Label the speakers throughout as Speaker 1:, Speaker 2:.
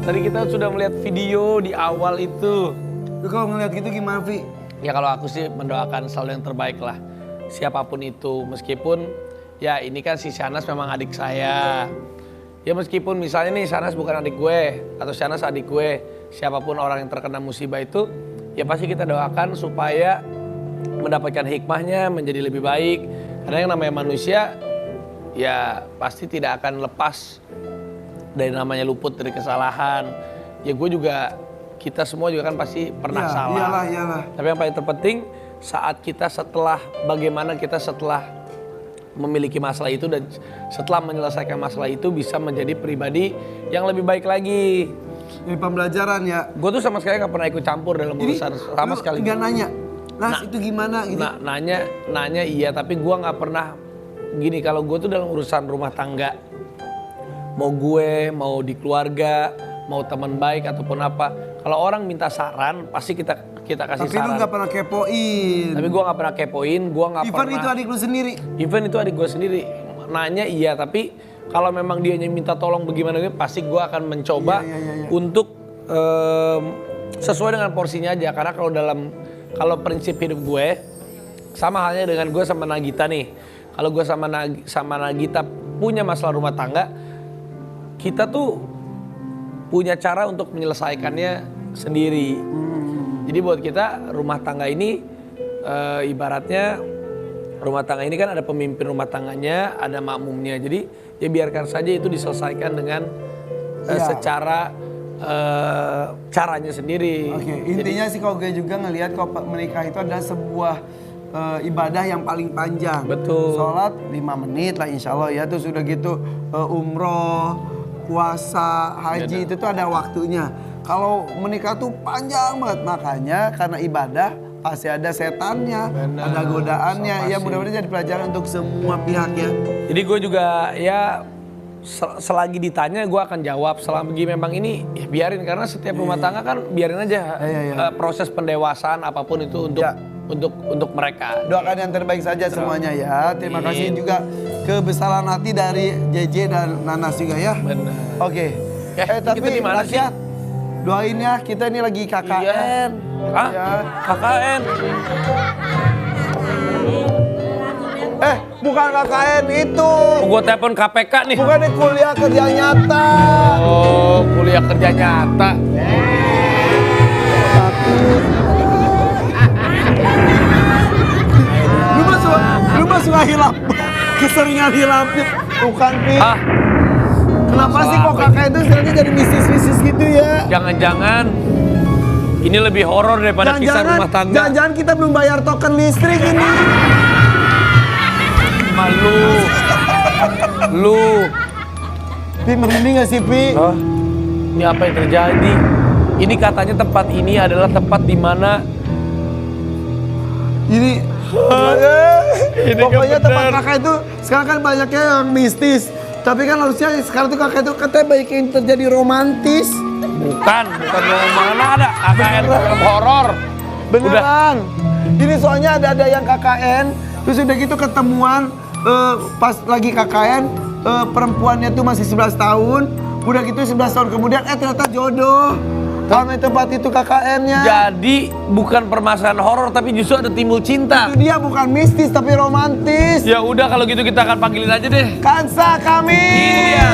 Speaker 1: Tadi kita sudah melihat video di awal itu.
Speaker 2: Lu kalau ngeliat gitu gimana, Vi?
Speaker 1: Ya kalau aku sih mendoakan selalu yang terbaik lah. Siapapun itu, meskipun ya ini kan si Shanas memang adik saya. Ya meskipun misalnya nih Shanas bukan adik gue, atau Shanas adik gue, siapapun orang yang terkena musibah itu, ya pasti kita doakan supaya mendapatkan hikmahnya menjadi lebih baik. Karena yang namanya manusia, ya pasti tidak akan lepas dari namanya luput dari kesalahan. Ya gue juga, kita semua juga kan pasti pernah salah.
Speaker 2: Iyalah.
Speaker 1: Tapi yang paling terpenting saat kita bagaimana kita setelah memiliki masalah itu dan setelah menyelesaikan masalah itu bisa menjadi pribadi yang lebih baik lagi.
Speaker 2: Ini pembelajaran ya.
Speaker 1: Gue tuh sama sekali gak pernah ikut campur dalam urusan sama sekali.
Speaker 2: Nggak nanya, Nas itu gimana gitu?
Speaker 1: Nanya iya, tapi gue gak pernah gini. Kalau gue tuh dalam urusan rumah tangga, mau gue, mau di keluarga, mau teman baik ataupun apa, kalau orang minta saran pasti kita kasih
Speaker 2: Tapi
Speaker 1: saran.
Speaker 2: lu gak pernah kepoin.
Speaker 1: Tapi gue gak pernah kepoin, gue gak pernah.
Speaker 2: Even itu adik lu sendiri.
Speaker 1: Even itu adik gue sendiri. Nanya iya, tapi kalau memang dia minta tolong bagaimana, pasti gue akan mencoba untuk sesuai dengan porsinya aja. Karena kalau prinsip hidup gue, sama halnya dengan gue sama Nagita nih. Kalau gue sama Nagita punya masalah rumah tangga, kita tuh punya cara untuk menyelesaikannya sendiri. Jadi buat kita rumah tangga ini ibaratnya rumah tangga ini kan ada pemimpin rumah tangganya, ada makmumnya. Jadi ya biarkan saja itu diselesaikan dengan secara caranya sendiri.
Speaker 2: Oke, intinya sih kalau gue juga ngelihat kalau menikah itu adalah sebuah ibadah yang paling panjang.
Speaker 1: Betul.
Speaker 2: Sholat 5 menit lah insya Allah ya. Terus udah gitu umroh, puasa, haji itu tuh ada waktunya. Kalau menikah tuh panjang banget, makanya karena ibadah pasti ada setannya, ada godaannya. Ya mudah-mudahan jadi pelajaran untuk semua pihak ya.
Speaker 1: Jadi gue juga ya selagi ditanya gue akan jawab. Selagi memang ini ya biarin, karena setiap rumah tangga kan biarin aja proses pendewasaan apapun itu untuk mereka.
Speaker 2: Doakan yang terbaik saja semuanya ya. Terima kasih juga kebesaran hati dari JJ dan Nanas juga ya.
Speaker 1: Benar.
Speaker 2: Oke. Tapi
Speaker 1: kita di mana sih?
Speaker 2: Doain ya, kita ini lagi KKN.
Speaker 1: Hah?
Speaker 2: Ya.
Speaker 1: KKN?
Speaker 2: Bukan KKN itu.
Speaker 1: Gue telepon KPK nih.
Speaker 2: Bukan kuliah kerja nyata.
Speaker 1: Oh, kuliah kerja nyata.
Speaker 2: Lu mah suka hilap. Keseringan hilapnya. Bukan, Pi.
Speaker 1: Hah?
Speaker 2: Kenapa sih kok KKN itu sebenarnya jadi mistis-mistis gitu ya?
Speaker 1: Jangan-jangan ini lebih horor daripada kisah rumah tangga.
Speaker 2: Jangan-jangan kita belum bayar token listrik ini.
Speaker 1: Lu.
Speaker 2: Pi, merinding gak sih, Pi?
Speaker 1: Oh, ini apa yang terjadi? Ini katanya tempat ini adalah tempat di mana
Speaker 2: ini pokoknya tempat kakak itu sekarang kan banyaknya yang mistis. Tapi kan harusnya sekarang tuh kakak itu katanya banyak yang terjadi romantis.
Speaker 1: Bukan mana ada KKN film horor.
Speaker 2: Beneran. Ini soalnya ada yang KKN, terus udah gitu ketemuan pas lagi KKN perempuannya tuh masih 11 tahun. Udah gitu 11 tahun kemudian ternyata jodoh. Karena tempat itu KKN-nya.
Speaker 1: Jadi bukan permasalahan horor tapi justru ada timbul cinta.
Speaker 2: Itu dia bukan mistis tapi romantis.
Speaker 1: Ya udah kalau gitu kita akan panggilin aja deh.
Speaker 2: Kansa kami.
Speaker 1: Iya.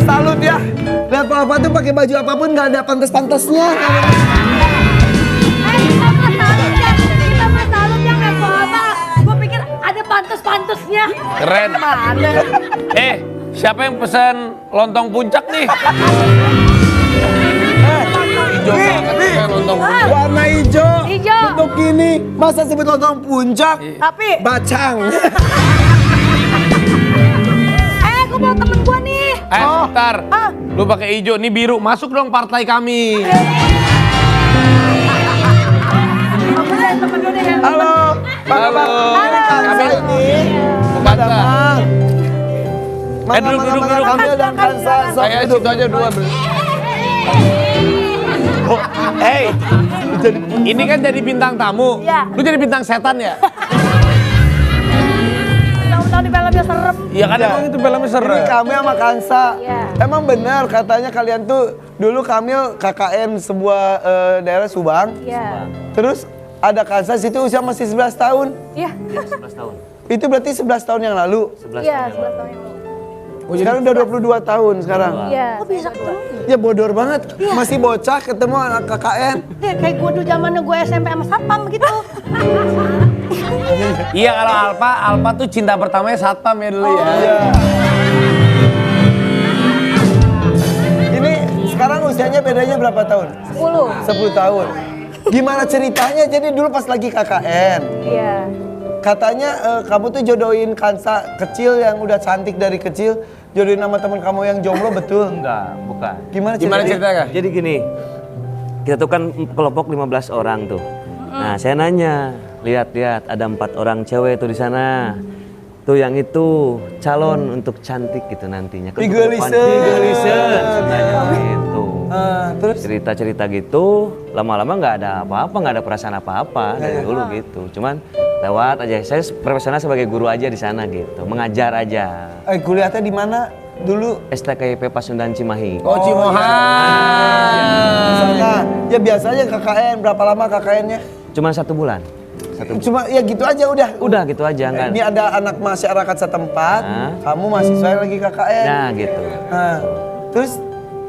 Speaker 2: Salut ya. Lihat Papa tuh pakai baju apapun nggak ada pantas-pantasnya.
Speaker 3: Kita mah salut ya kayak Papa. Gue pikir ada pantas-pantasnya.
Speaker 1: Keren.
Speaker 3: Mana?
Speaker 1: Siapa yang pesan lontong puncak nih? Hijau banget lontong puncak.
Speaker 2: Warna hijau.
Speaker 3: Hijau.
Speaker 2: Bentuk gini. Masa sebut lontong puncak?
Speaker 3: Tapi
Speaker 2: Bacang.
Speaker 3: ada temen gua nih.
Speaker 1: Bentar. Lu pakai hijau, nih biru. Masuk dong partai kami.
Speaker 2: Halo, Pak Abang.
Speaker 1: Halo.
Speaker 2: Kansa ini.
Speaker 1: Kansa. Duduk.
Speaker 2: Kamil dan Kansa. Sok
Speaker 1: Saya
Speaker 2: duduk.
Speaker 1: situ aja dua. Ini kan jadi bintang tamu.
Speaker 3: Iya.
Speaker 1: Lu jadi bintang setan ya?
Speaker 3: Tahu-tahu di filmnya serem.
Speaker 1: Iya kan emang itu filmnya
Speaker 2: Ini
Speaker 1: serem.
Speaker 2: Kamil sama Kansa.
Speaker 3: Iya.
Speaker 2: Emang benar katanya kalian tuh dulu Kamil KKN sebuah daerah Subang.
Speaker 3: Iya.
Speaker 2: Terus ada Kansa situ usia masih 11 tahun.
Speaker 3: Iya.
Speaker 4: 11 tahun.
Speaker 2: Itu berarti 11 tahun yang lalu.
Speaker 4: 11
Speaker 3: Iya,
Speaker 4: tahun.
Speaker 3: 11 tahun yang lalu.
Speaker 2: Sekarang udah 22 tahun sekarang.
Speaker 3: Iya. Kok bisa ketemu?
Speaker 2: Ya bodor banget. Masih bocah ketemu anak KKN.
Speaker 3: Ya, kayak gua dulu zamannya gua SMP sama satpam gitu.
Speaker 1: Iya kalau Alpa tuh cinta pertamanya satpam ya dulu ya.
Speaker 2: Iya. Ini sekarang usianya bedanya berapa tahun?
Speaker 3: 10.
Speaker 2: 10 tahun. Gimana ceritanya? Jadi dulu pas lagi KKN,
Speaker 3: Iya.
Speaker 2: katanya kamu tuh jodohin Kansa kecil yang udah cantik dari kecil, jodohin sama teman kamu yang jomblo, betul?
Speaker 4: Enggak, bukan.
Speaker 2: Gimana
Speaker 1: Gimana ceritanya?
Speaker 4: Jadi gini, kita tuh kan kelompok 15 orang tuh. Nah, saya nanya, lihat-lihat ada 4 orang cewek tuh di sana. Tuh yang itu calon untuk cantik gitu nantinya. Kan
Speaker 2: Figurisen.
Speaker 4: Figurisen sebenarnya gitu.
Speaker 2: Terus?
Speaker 4: Cerita-cerita gitu, lama-lama nggak ada apa-apa, nggak ada perasaan apa-apa dari dulu gitu. Cuman lewat aja, saya profesional sebagai guru aja di sana gitu, mengajar aja.
Speaker 2: Kuliahnya di mana dulu?
Speaker 4: STKIP Pasundan Cimahi.
Speaker 1: Oh Cimohan.
Speaker 2: Sana. Ya biasanya KKN, berapa lama KKN-nya?
Speaker 4: Cuman 1 bulan. 1 bulan.
Speaker 2: Cuma ya gitu aja udah.
Speaker 4: Udah gitu aja nggak.
Speaker 2: Ini ada anak masyarakat setempat,
Speaker 4: Hah?
Speaker 2: kamu mahasiswa yang lagi KKN.
Speaker 4: Nah gitu.
Speaker 2: Nah, terus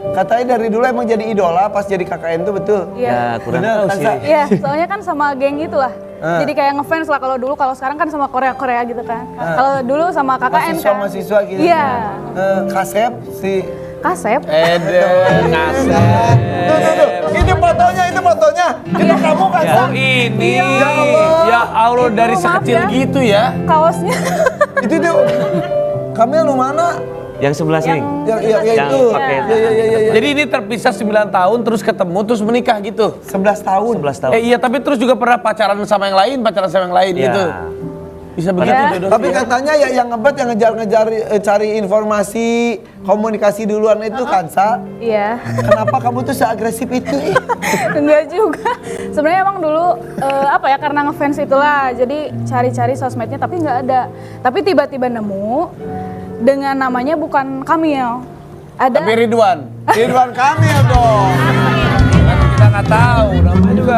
Speaker 2: katanya dari dulu emang jadi idola pas jadi KKN tuh betul?
Speaker 4: Ya kurang
Speaker 2: Bener,
Speaker 4: tahu
Speaker 2: Kansa?
Speaker 4: sih.
Speaker 5: Iya, soalnya kan sama geng gitu lah. Jadi kayak ngefans lah kalau dulu, kalau sekarang kan sama Korea gitu kan. Kalau dulu sama KKN kan.
Speaker 2: Mahasiswa gitu.
Speaker 5: Iya.
Speaker 2: Kasep si
Speaker 5: Kasep.
Speaker 1: Ngasep.
Speaker 2: Tuh. Itu fotonya. Itu kamu Kasep.
Speaker 1: Oh ini.
Speaker 2: Ya Allah.
Speaker 1: Ya Allah dari
Speaker 5: Maaf
Speaker 1: sekecil
Speaker 5: ya.
Speaker 1: gitu ya.
Speaker 5: Kaosnya.
Speaker 2: Itu tuh. Kamil lu mana?
Speaker 4: Yang 11 nih.
Speaker 2: Ya
Speaker 4: Yang
Speaker 2: itu.
Speaker 4: pakai
Speaker 2: Ya.
Speaker 1: Jadi ini terpisah 9 tahun terus ketemu terus menikah gitu.
Speaker 2: 11 tahun.
Speaker 4: 11 tahun.
Speaker 1: Iya tapi terus juga pernah pacaran sama yang lain
Speaker 4: Iya.
Speaker 1: gitu. Bisa begitu
Speaker 5: Ya.
Speaker 1: Dodo.
Speaker 2: Tapi katanya ya yang ngebet yang ngejar-ngejar cari informasi, komunikasi duluan itu Kansa.
Speaker 5: Iya.
Speaker 2: Kenapa kamu tuh seagresif itu?
Speaker 5: Enggak juga. Sebenarnya emang dulu apa ya, karena ngefans itulah. Jadi cari-cari sosmednya tapi nggak ada. Tapi tiba-tiba nemu dengan namanya bukan Kamil. Ada.
Speaker 1: Tapi Ridwan.
Speaker 2: Ridwan Kamil dong.
Speaker 1: Kan kita nggak tahu namanya juga.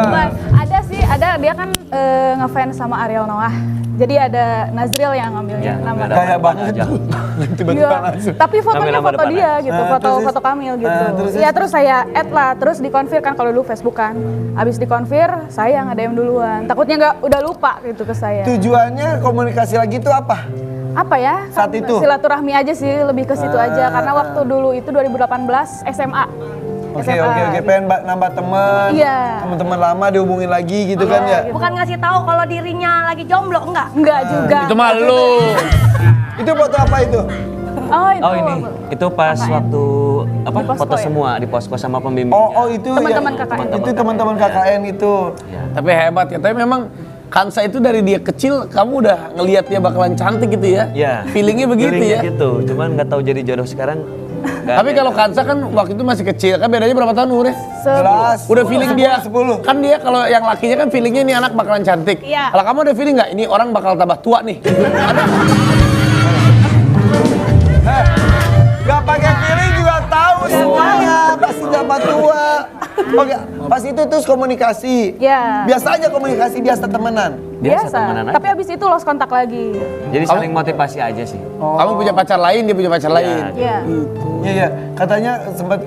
Speaker 5: Ada sih, ada dia kan ngefans sama Ariel Noah. Jadi ada Nazril yang ngambilnya
Speaker 4: Ya,
Speaker 5: nama.
Speaker 4: ngambil
Speaker 2: Kayak banget.
Speaker 4: aja.
Speaker 2: Tiba-tiba
Speaker 5: Iya,
Speaker 2: langsung.
Speaker 5: tapi fotonya
Speaker 4: Ngambil nama
Speaker 5: foto
Speaker 4: depan
Speaker 5: dia
Speaker 4: aja.
Speaker 5: gitu,
Speaker 2: Ah,
Speaker 5: foto
Speaker 2: terus?
Speaker 5: foto Kamil gitu.
Speaker 2: Terus?
Speaker 5: Ya terus saya add lah, terus dikonfir kan kalau dulu Facebook kan. Abis dikonfir, saya nge-DM duluan. Takutnya nggak udah lupa gitu ke saya.
Speaker 2: Tujuannya komunikasi lagi itu apa?
Speaker 5: Apa ya?
Speaker 2: Saat itu?
Speaker 5: Silaturahmi aja sih, lebih ke situ aja. Karena waktu dulu itu 2018 SMA.
Speaker 2: Oke, pengen nambah teman.
Speaker 5: Iya.
Speaker 2: Teman-teman lama dihubungin lagi gitu kan ya.
Speaker 3: Bukan ngasih tahu kalau dirinya lagi jomblo, enggak.
Speaker 5: Enggak juga.
Speaker 1: Itu mah lu.
Speaker 2: Itu foto apa itu?
Speaker 5: Oh itu.
Speaker 4: Oh ini, itu pas waktu apa?
Speaker 5: Di posko
Speaker 4: Foto
Speaker 5: ya?
Speaker 4: semua di posko sama pembimbing.
Speaker 2: Oh itu
Speaker 5: Teman-teman
Speaker 2: ya.
Speaker 5: KKN.
Speaker 2: Itu teman-teman KKN itu.
Speaker 1: Tapi hebat ya. Tapi memang Kansa itu dari dia kecil kamu udah ngelihat dia bakalan cantik gitu ya.
Speaker 4: Iya.
Speaker 1: Feelingnya begitu
Speaker 4: Feelingnya
Speaker 1: ya.
Speaker 4: gitu. Cuman nggak tahu jadi jodoh sekarang. nggak
Speaker 1: Tapi
Speaker 4: ada.
Speaker 1: kalau Kansa kan waktu itu masih kecil, kan bedanya berapa tahun umurnya?
Speaker 2: 11.
Speaker 1: Udah feeling dia,
Speaker 2: 10.
Speaker 1: kan dia kalau yang lakinya kan feelingnya ini anak bakalan cantik.
Speaker 3: Iya.
Speaker 1: Kalau kamu ada feeling nggak, ini orang bakal tambah tua nih? Ada?
Speaker 2: Gak pakai feeling juga tahu semuanya. Pasti dapat tua. Oke, pas itu terus komunikasi.
Speaker 5: Ya.
Speaker 2: Biasa aja komunikasi, biasa temenan.
Speaker 4: Biasa temenan aja.
Speaker 5: Tapi abis itu lost kontak lagi.
Speaker 4: Jadi saling motivasi aja sih.
Speaker 1: Kamu punya pacar lain, dia punya pacar lain.
Speaker 5: Iya.
Speaker 2: Iya. Katanya sempat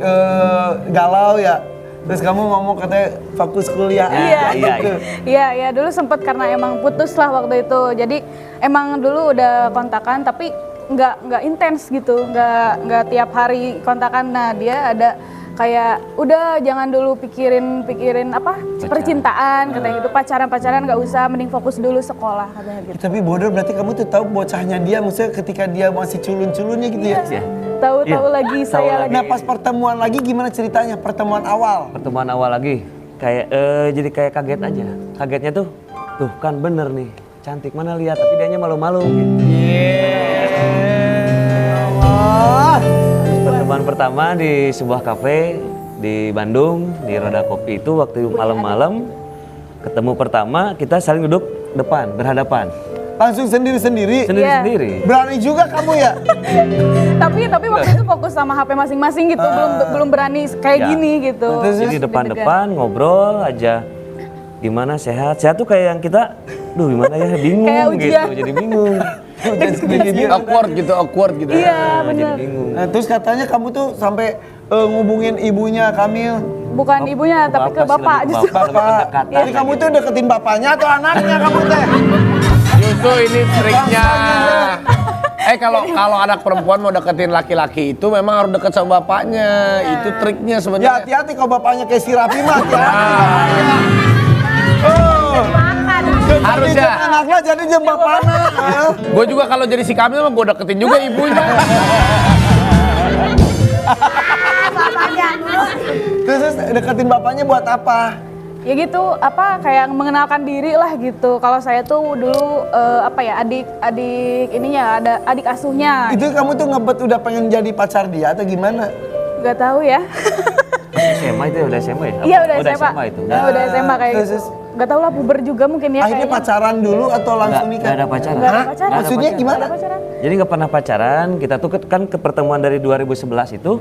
Speaker 2: galau ya. Terus kamu ngomong katanya fokus kuliah.
Speaker 5: Iya.
Speaker 2: Gitu.
Speaker 5: Iya, dulu sempet karena emang putus lah waktu itu. Jadi emang dulu udah kontakan tapi nggak intens gitu, nggak tiap hari kontakan. Nah dia ada kayak udah jangan dulu pikirin apa percintaan katanya gitu, pacaran nggak usah, mending fokus dulu sekolah katanya gitu.
Speaker 2: Tapi bodoh berarti kamu tuh tahu bocahnya dia, maksudnya ketika dia masih culun-culunnya gitu ya?
Speaker 4: Iya.
Speaker 5: Tahu
Speaker 4: Iya.
Speaker 5: lagi
Speaker 4: Tahu
Speaker 5: saya
Speaker 4: lagi.
Speaker 5: lagi.
Speaker 2: Nah pas pertemuan lagi gimana ceritanya? Pertemuan awal?
Speaker 4: Pertemuan awal lagi kayak jadi kayak kaget aja. Kagetnya tuh kan bener nih, cantik, mana lihat, tapi dianya malu-malu gitu. Pertemuan pertama di sebuah kafe di Bandung, di Roda Kopi itu waktu malam-malam ketemu pertama, kita saling duduk depan, berhadapan.
Speaker 2: Langsung sendiri-sendiri?
Speaker 4: Sendiri-sendiri.
Speaker 2: Berani juga kamu ya?
Speaker 5: Tapi waktu itu fokus sama HP masing-masing gitu, belum berani kayak
Speaker 4: Ya.
Speaker 5: gini gitu.
Speaker 4: Jadi depan-depan ngobrol aja. Gimana sehat? Sehat tuh kayak yang kita, gimana ya, bingung
Speaker 5: Kayak
Speaker 4: gitu,
Speaker 5: ujian.
Speaker 4: jadi bingung.
Speaker 1: Awkward gitu.
Speaker 5: Iya
Speaker 4: Jadi
Speaker 5: bener.
Speaker 4: bingung.
Speaker 2: Nah, terus katanya kamu tuh sampai ngubungin ibunya Kamil.
Speaker 5: Bukan ibunya tapi ke bapak justru.
Speaker 2: Bapak. Jadi kamu tuh deketin bapaknya atau anaknya kamu teh?
Speaker 1: Justru ini triknya. Kalau anak perempuan mau deketin laki-laki itu memang harus deket sama bapaknya. Itu triknya
Speaker 2: Ya
Speaker 1: sebenarnya.
Speaker 2: hati-hati kalau bapaknya kayak si Raffi mah.
Speaker 1: Harusnya.
Speaker 2: Anaknya jadi jem bapaknya.
Speaker 1: Gue juga kalau jadi si Kamil mah gue deketin juga ibunya.
Speaker 2: Terus deketin bapaknya buat apa?
Speaker 5: Ya gitu, apa kayak mengenalkan diri lah gitu. Kalau saya tuh dulu adik ininya, ada adik asuhnya.
Speaker 2: Itu kamu tuh ngebet udah pengen jadi pacar dia atau gimana?
Speaker 5: Gak tahu ya.
Speaker 4: SMA itu ya, udah SMA ya?
Speaker 5: Iya udah SMA.
Speaker 4: itu.
Speaker 5: Udah SMA kayak
Speaker 2: Terus,
Speaker 5: gitu. Gak tahu lah, puber juga mungkin ya
Speaker 2: Akhirnya
Speaker 5: kayaknya.
Speaker 2: pacaran dulu atau langsung nikah?
Speaker 4: Nggak ada pacaran.
Speaker 5: Nggak ada
Speaker 2: Hah?
Speaker 5: pacaran.
Speaker 2: Maksudnya
Speaker 5: Nggak
Speaker 2: gimana?
Speaker 5: ada pacaran.
Speaker 4: Jadi nggak pernah pacaran, kita tuh kan ke pertemuan dari 2011 itu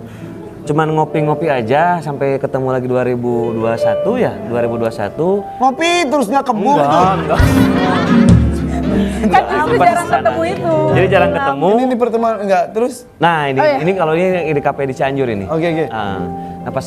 Speaker 4: cuman ngopi-ngopi aja sampai ketemu lagi 2021 ya, 2021.
Speaker 2: Ngopi terus nggak kembung gitu.
Speaker 4: Enggak.
Speaker 5: Kan justru jarang ketemu itu.
Speaker 4: Jadi jarang ketemu.
Speaker 2: Ini pertemuan enggak terus?
Speaker 4: Nah, ini
Speaker 5: Oh, iya.
Speaker 4: ini kalau ini di kafe di Cianjur ini.
Speaker 2: Oke.
Speaker 4: Nah, pas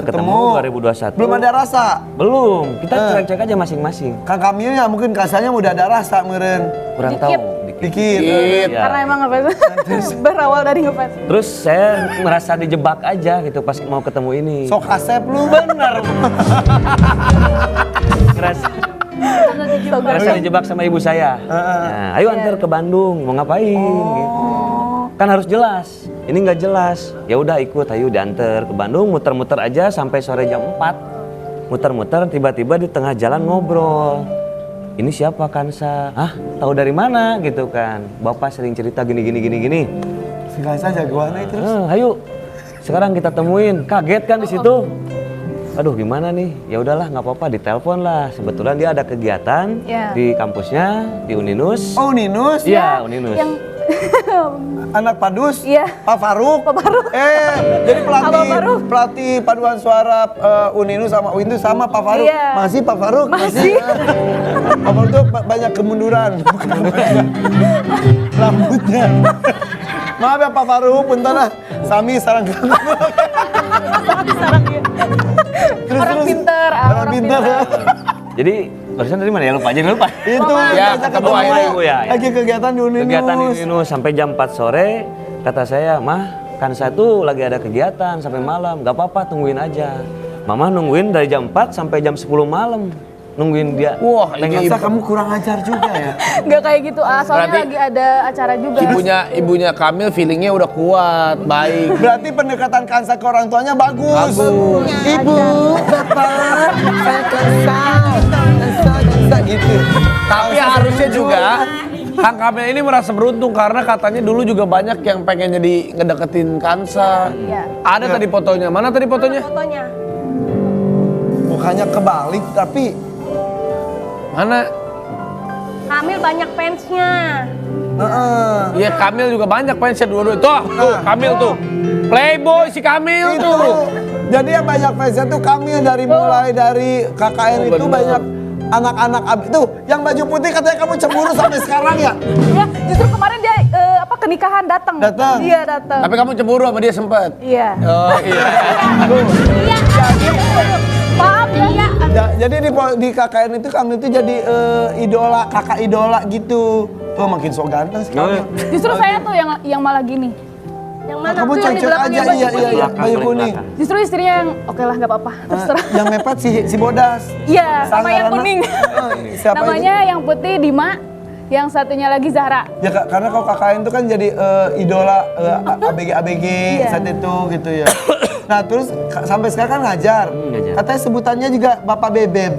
Speaker 4: ketemu 2021.
Speaker 2: Belum ada rasa.
Speaker 4: Belum. Kita cek aja masing-masing.
Speaker 2: Kang Kamilnya mungkin kasanya udah ada rasa meren.
Speaker 4: Kurang
Speaker 5: Dikit.
Speaker 4: tahu.
Speaker 2: Dikit.
Speaker 4: Iya.
Speaker 5: Karena emang ngefans. Berawal dari ngefans.
Speaker 4: Terus saya merasa dijebak aja gitu pas mau ketemu ini.
Speaker 2: Sok kasep lu.
Speaker 4: Bener. Ngerasa dijebak sama ibu saya. Nah, ayo antar ke Bandung, mau ngapain gitu. Kan harus jelas. Ini nggak jelas. Ya udah ikut, ayo diantar ke Bandung, muter-muter aja sampai sore jam 4. Muter-muter, tiba-tiba di tengah jalan ngobrol. Ini siapa Kansa? Hah, tahu dari mana gitu kan? Bapak sering cerita gini.
Speaker 2: Si Kansa jagoan itu terus.
Speaker 4: Ayo, sekarang kita temuin. Kaget kan di situ? Aduh, gimana nih? Ya udahlah, nggak apa-apa, ditelepon lah. Sebetulnya dia ada kegiatan
Speaker 5: Iya.
Speaker 4: di kampusnya di Uninus.
Speaker 2: Oh Ninus?
Speaker 4: Iya, Uninus.
Speaker 5: Yang
Speaker 2: Anak Padus?
Speaker 5: Iya.
Speaker 2: Pak Faruk?
Speaker 5: Pak Faruk.
Speaker 2: Jadi
Speaker 5: Abang Faruk.
Speaker 2: pelatih paduan suara Uninus sama UIN itu sama Pak Faruk?
Speaker 5: Iya.
Speaker 2: Masih Pak Faruk?
Speaker 5: Masih.
Speaker 2: Pak Faruk tuh banyak kemunduran. Rambutnya. Maaf ya Pak Faruk, bentar lah. Sami sarang kamu.
Speaker 5: sarang dia. Orang pinter,
Speaker 2: Orang pinter.
Speaker 4: Jadi barusan dari mana ya? Lupa aja, lupa.
Speaker 2: Itu
Speaker 1: Ya,
Speaker 2: diajak
Speaker 1: ketemu
Speaker 2: ketemu
Speaker 1: akhirnya.
Speaker 4: Ibu ya.
Speaker 2: Lagi kegiatan di Uninus.
Speaker 4: Kegiatan di Uninus sampai jam 4 sore. Kata saya, Mah, kan saya tuh lagi ada kegiatan sampai malam. Gak apa-apa, tungguin aja. Mama nungguin dari jam 4 sampai jam 10 malam. Nungguin dia.
Speaker 1: Wah, ini
Speaker 2: Masa kamu kurang ajar juga ya?
Speaker 5: Nggak kayak gitu, soalnya
Speaker 1: Berarti
Speaker 5: lagi ada acara juga.
Speaker 1: ibunya Kamil feelingnya udah kuat, baik.
Speaker 2: Berarti pendekatan Kansa ke orang tuanya bagus. Ibu, bapak, saya Kansa gitu.
Speaker 1: Tapi harusnya juga Kang Kamil ini merasa beruntung karena katanya dulu juga banyak yang pengen jadi ngedeketin Kansa.
Speaker 5: Iya.
Speaker 1: Ada tadi fotonya. Mana tadi fotonya?
Speaker 3: Fotonya.
Speaker 2: Bukannya kebalik tapi
Speaker 1: Mana?
Speaker 3: Kamil banyak fansnya.
Speaker 1: Iya, Kamil juga banyak fansnya dulu. Tuh, Kamil tuh. Playboy si Kamil
Speaker 2: itu.
Speaker 1: tuh.
Speaker 2: Jadi yang banyak fansnya tuh Kamil dari mulai dari KKN itu
Speaker 1: bener.
Speaker 2: banyak anak-anak tuh yang baju putih katanya kamu cemburu sampai sekarang ya?
Speaker 5: Ya, justru kemarin dia ke nikahan datang.
Speaker 2: Datang.
Speaker 5: Iya, datang.
Speaker 1: Tapi kamu cemburu sama dia sempet.
Speaker 5: Iya.
Speaker 1: Oh iya.
Speaker 3: Iya.
Speaker 5: Maaf ya.
Speaker 2: Jadi di KKN itu Kamil itu jadi idola, kakak idola gitu. Tuh makin so ganteng sih Kamil.
Speaker 5: Justru saya tuh yang malah gini.
Speaker 3: Yang mana?
Speaker 2: Kamu
Speaker 3: Tuh yang di
Speaker 2: cocok
Speaker 3: belakang
Speaker 2: aja,
Speaker 3: yang baju
Speaker 2: iya,
Speaker 3: kuning.
Speaker 2: iya, baju kuning.
Speaker 5: Justru istrinya yang oke lah nggak apa-apa, terserah.
Speaker 2: Yang mepet si Bodas.
Speaker 5: Iya, sama
Speaker 2: Sanggaran
Speaker 5: yang kuning.
Speaker 2: Siapa
Speaker 5: Namanya yang putih Dima, yang satunya lagi Zahra.
Speaker 2: Ya karena kalau KKN itu kan jadi idola ABG
Speaker 5: Iya.
Speaker 2: saat itu gitu ya. Nah terus sampai sekarang kan ngajar.
Speaker 4: Ngajar.
Speaker 2: Katanya sebutannya juga Bapak Bebeb.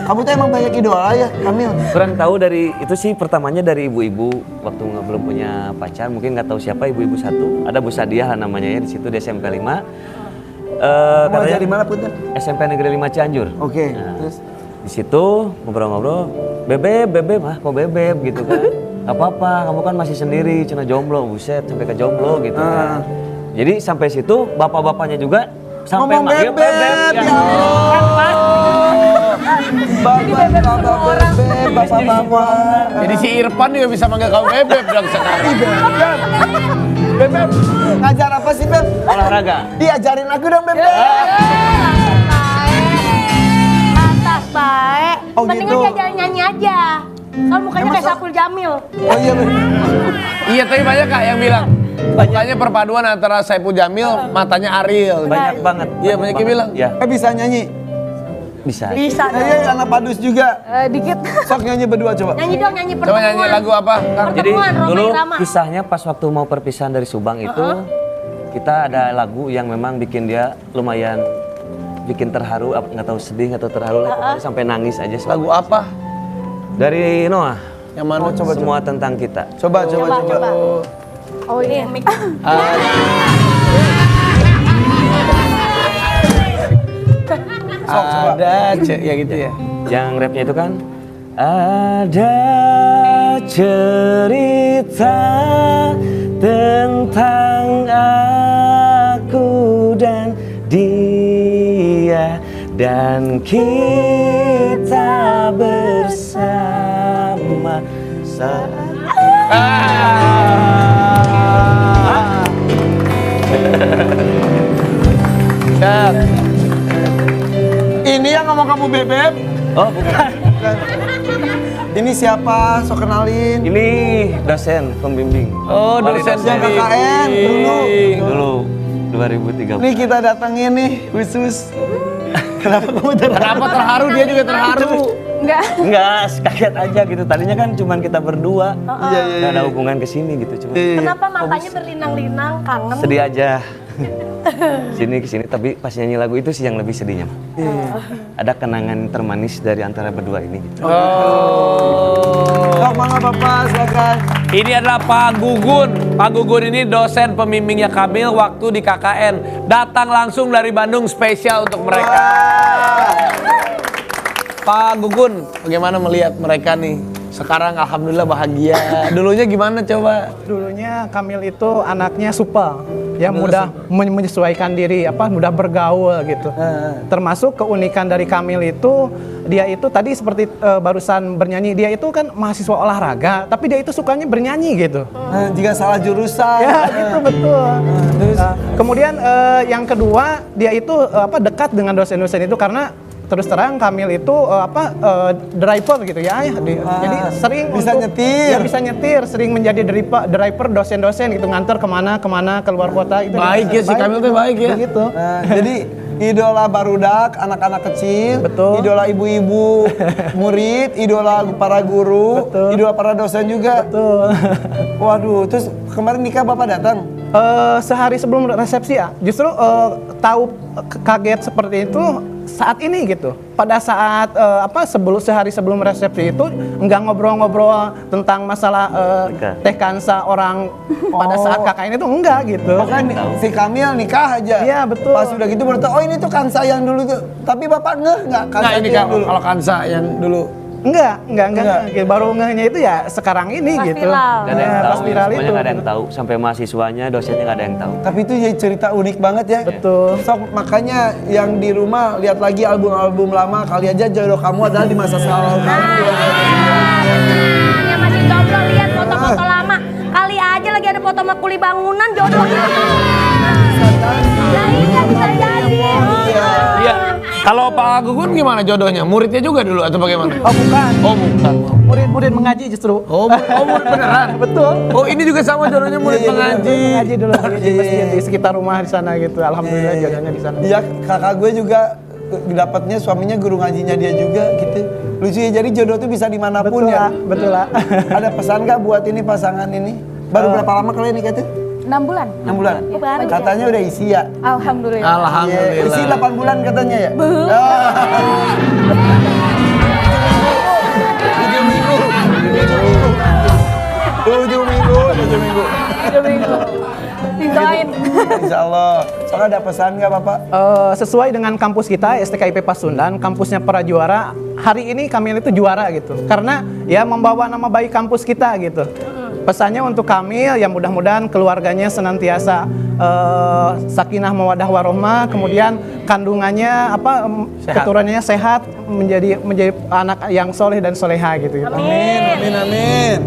Speaker 2: Kamu tuh emang banyak idola ya, Kamil?
Speaker 4: Kurang tahu dari itu sih pertamanya dari ibu-ibu waktu belum punya pacar, mungkin nggak tahu siapa ibu-ibu satu. Ada Bu Sadiah lah namanya ya di situ di SMP 5.
Speaker 2: Mau ngajar di mana Punten?
Speaker 4: SMP Negeri 5 Cianjur.
Speaker 2: Oke,
Speaker 4: Nah,
Speaker 2: terus?
Speaker 4: di situ ngobrol-ngobrol, bebeb mah kok bebeb gitu kan. Gak apa-apa, kamu kan masih sendiri, cina jomblo, buset sampai ke jomblo gitu kan. Jadi sampai situ bapak-bapaknya juga sampai
Speaker 2: Ngomong
Speaker 4: manggil
Speaker 2: bebeb, ya Bapak-bapak.
Speaker 1: Jadi si Irfan juga bisa manggil kamu bebeb dong sekarang.
Speaker 2: Bebeb, ngajar apa sih Beb?
Speaker 4: olahraga.
Speaker 2: Diajarin aku dong Bebeb.
Speaker 3: Atas baik.
Speaker 2: Oh,
Speaker 3: Mendingan
Speaker 2: gitu.
Speaker 3: dia jalan nyanyi aja. Kan mukanya kayak Sapul Jamil.
Speaker 2: Oh iya bener.
Speaker 1: Iya tapi banyak kak yang bilang. Mukanya perpaduan antara Saipul Jamil, matanya Ariel.
Speaker 4: Banyak banget.
Speaker 1: Iya banyak yang bilang.
Speaker 4: Ya,
Speaker 2: Bisa nyanyi?
Speaker 4: bisa.
Speaker 3: Bisa
Speaker 2: Nah,
Speaker 3: dong.
Speaker 2: iya anak padus juga.
Speaker 5: Dikit.
Speaker 2: Sok nyanyi berdua coba.
Speaker 3: Nyanyi dong, nyanyi
Speaker 1: Coba
Speaker 3: pertemuan.
Speaker 1: nyanyi lagu apa? Kang?
Speaker 4: Jadi
Speaker 3: Pertemuan, Roma
Speaker 4: dulu
Speaker 3: Irama.
Speaker 4: kisahnya pas waktu mau perpisahan dari Subang itu kita ada lagu yang memang bikin dia lumayan bikin terharu, nggak tahu sedih atau terharu lah, pokoknya sampai nangis aja.
Speaker 1: Lagu apa?
Speaker 4: Dari Noah.
Speaker 1: Yang mana?
Speaker 2: Oh, coba,
Speaker 4: Semua tentang kita.
Speaker 2: Coba.
Speaker 3: Coba.
Speaker 5: Oh iya.
Speaker 3: Mic.
Speaker 2: Sok, coba.
Speaker 1: Ada ya gitu ya.
Speaker 4: Yang rapnya itu kan ada cerita tentang aku dan dia dan kita bersama
Speaker 1: Cak.
Speaker 2: Ini yang ngomong kamu Bebeb.
Speaker 4: Oh bukan,
Speaker 2: Ini siapa? Sok kenalin.
Speaker 4: ini dosen pembimbing.
Speaker 1: Oh dosen
Speaker 2: Yang KKN dulu.
Speaker 4: Dulu 2013.
Speaker 2: Nih kita datengin nih khusus. Kenapa kamu
Speaker 1: Kenapa terharu? Dia juga terharu.
Speaker 5: Enggak.
Speaker 4: Enggak, kaget aja gitu. Tadinya kan cuman kita berdua.
Speaker 2: Iya, iya,
Speaker 4: Nggak ada hubungan ke sini gitu. Cuma
Speaker 3: Kenapa matanya berlinang-linang, kangen?
Speaker 4: sedih aja. Sini ke sini tapi pas nyanyi lagu itu sih yang lebih sedihnya. Ada kenangan termanis dari antara berdua ini gitu.
Speaker 2: Sok mangga Bapak, silakan.
Speaker 1: Ini adalah Pak Gugun. Pak Gugun ini dosen pembimbingnya Kamil waktu di KKN. Datang langsung dari Bandung spesial untuk mereka. Pak Gugun, bagaimana melihat mereka nih? Sekarang alhamdulillah bahagia. Dulunya gimana coba?
Speaker 6: Dulunya Kamil itu anaknya supel, ya mudah menyesuaikan diri, mudah bergaul gitu. Termasuk keunikan dari Kamil itu, dia itu tadi seperti barusan bernyanyi, dia itu kan mahasiswa olahraga, tapi dia itu sukanya bernyanyi gitu.
Speaker 2: Jika salah jurusan.
Speaker 6: Ya itu betul. Kemudian yang kedua, dia itu dekat dengan dosen-dosen itu karena terus terang Kamil itu driver gitu ya. Jadi sering
Speaker 2: Bisa nyetir.
Speaker 6: Ya, bisa nyetir, sering menjadi driver dosen-dosen gitu, nganter kemana keluar kota itu.
Speaker 1: Baik ya, si Kamil tuh baik ya.
Speaker 6: Begitu.
Speaker 2: Jadi idola barudak, anak-anak kecil,
Speaker 6: Betul.
Speaker 2: idola ibu-ibu, murid, idola para guru,
Speaker 6: Betul.
Speaker 2: idola para dosen juga.
Speaker 6: Betul.
Speaker 2: Waduh, terus kemarin nikah Bapak datang?
Speaker 6: Sehari sebelum resepsi ya, justru tahu kaget seperti itu saat ini gitu. Pada saat sehari sebelum resepsi itu enggak ngobrol-ngobrol tentang masalah teh kansa orang pada saat KKN itu enggak gitu.
Speaker 2: Bahkan si Kamil nikah aja.
Speaker 6: Iya, betul.
Speaker 2: Pas udah gitu baru tahu, oh ini tuh Kansa yang dulu tuh. Tapi Bapak nggak Kansa
Speaker 1: Nah ini
Speaker 2: yang
Speaker 1: kan
Speaker 2: dulu.
Speaker 1: kalau Kansa yang dulu.
Speaker 6: Enggak. Baru ngehnya itu ya sekarang ini
Speaker 3: Pas
Speaker 6: gitu.
Speaker 3: viral.
Speaker 4: Gak ada yang
Speaker 6: Pas
Speaker 4: tahu,
Speaker 6: viral
Speaker 4: semuanya
Speaker 6: itu.
Speaker 4: gak ada yang tahu. Sampai mahasiswanya, dosennya gak ada yang tahu.
Speaker 2: Tapi itu jadi cerita unik banget ya.
Speaker 6: Betul.
Speaker 2: Sok makanya yang di rumah lihat lagi album-album lama, kali aja jodoh kamu adalah di masa lalu kamu.
Speaker 3: Yang masih jomblo lihat foto-foto lama. Kali aja lagi ada foto sama kuli bangunan jodoh. Nah ini bisa jadi.
Speaker 1: Iya. Kalau Pak Gugun gimana jodohnya? Muridnya juga dulu atau bagaimana?
Speaker 6: Oh bukan,
Speaker 1: Oh bukan.
Speaker 6: murid
Speaker 1: Oh,
Speaker 6: mengaji justru.
Speaker 1: murid beneran?
Speaker 6: Betul.
Speaker 1: Oh ini juga sama jodohnya murid mengaji.
Speaker 6: Mengaji dulu di masjid di sekitar rumah di sana gitu. Alhamdulillah jodohnya di sana.
Speaker 2: Iya, kakak gue juga dapatnya suaminya guru ngajinya dia juga gitu. Lucu ya, jadi jodoh tuh bisa dimanapun
Speaker 6: Betul
Speaker 2: ya.
Speaker 6: lah, betul lah.
Speaker 2: Ada pesan nggak buat ini pasangan ini? Baru berapa lama kalian nikah tuh?
Speaker 5: 6 bulan.
Speaker 2: 6 bulan?
Speaker 5: Baru.
Speaker 2: Katanya udah isi ya?
Speaker 5: Alhamdulillah.
Speaker 1: Alhamdulillah.
Speaker 2: Isi 8 bulan katanya ya? Belum. 7 minggu.
Speaker 5: 3 minggu. Doain.
Speaker 2: Insya Allah. Soalnya ada pesan nggak Bapak?
Speaker 6: Sesuai dengan kampus kita STKIP Pasundan, kampusnya para juara. Hari ini Kamil itu juara gitu. Karena ya membawa nama baik kampus kita gitu. Pesannya untuk Kamil yang mudah-mudahan keluarganya senantiasa sakinah mawaddah warohmah, kemudian kandungannya keturunannya sehat, menjadi anak yang soleh dan soleha gitu.
Speaker 2: Amin.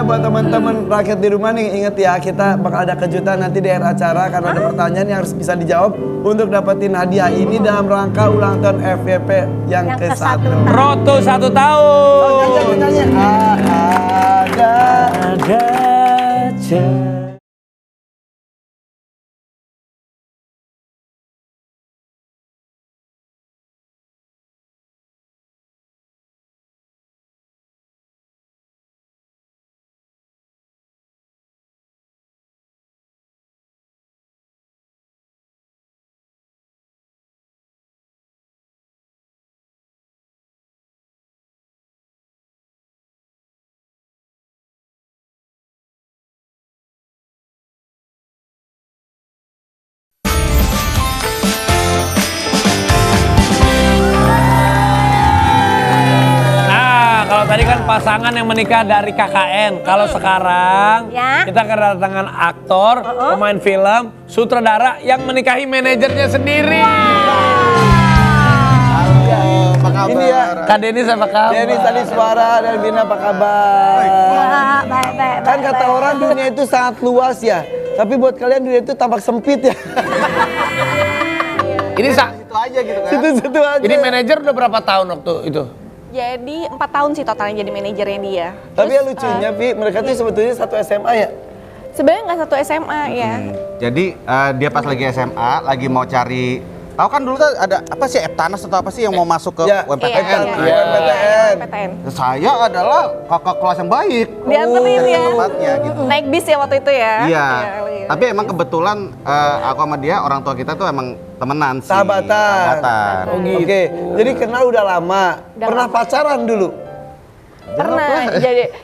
Speaker 2: Buat teman-teman rakyat di rumah nih, inget ya, kita bakal ada kejutan nanti di akhir acara karena ada pertanyaan yang harus bisa dijawab untuk dapetin hadiah ini dalam rangka ulang tahun FYP yang ke-1.
Speaker 1: Roto 1 tahun.
Speaker 2: Nyanyi. Ada
Speaker 1: Tadi kan pasangan yang menikah dari KKN. Kalau sekarang
Speaker 3: Ya.
Speaker 1: kita kedatangan aktor, pemain film, sutradara yang menikahi manajernya sendiri.
Speaker 2: apa kabar? Ini ya,
Speaker 1: Kak Denis apa kabar?
Speaker 2: Denis tadi suara dan Bina apa kabar?
Speaker 3: Baik.
Speaker 2: Kan kata orang dunia itu sangat luas ya. Tapi buat kalian dunia itu tampak sempit ya.
Speaker 1: Ini
Speaker 7: Itu aja gitu kan.
Speaker 2: Situ-situ aja.
Speaker 1: ini manajer udah berapa tahun waktu itu?
Speaker 8: Jadi 4 tahun sih totalnya jadi manajernya dia.
Speaker 2: Tapi ya lucunya, Vi, mereka tuh sebetulnya satu SMA ya?
Speaker 8: Sebenarnya nggak satu SMA ya.
Speaker 7: Jadi dia pas lagi SMA lagi mau cari, tahu kan dulu tuh ada apa sih Eptanas atau apa sih yang mau masuk ke
Speaker 2: Ya,
Speaker 7: UMPTN.
Speaker 2: Iya, PTN.
Speaker 8: PTN.
Speaker 7: Saya adalah kakak kelas yang baik.
Speaker 8: Dianterin ya.
Speaker 7: Tempatnya gitu.
Speaker 8: Naik bis ya waktu itu ya.
Speaker 7: Iya.
Speaker 8: Iya.
Speaker 7: Tapi emang kebetulan aku sama dia orang tua kita tuh emang temenan sih.
Speaker 2: Sahabatan.
Speaker 7: Sahabatan.
Speaker 2: Oke, jadi kenal udah lama.
Speaker 8: Udah
Speaker 2: Pernah
Speaker 8: lama.
Speaker 2: pacaran dulu?
Speaker 8: Pernah.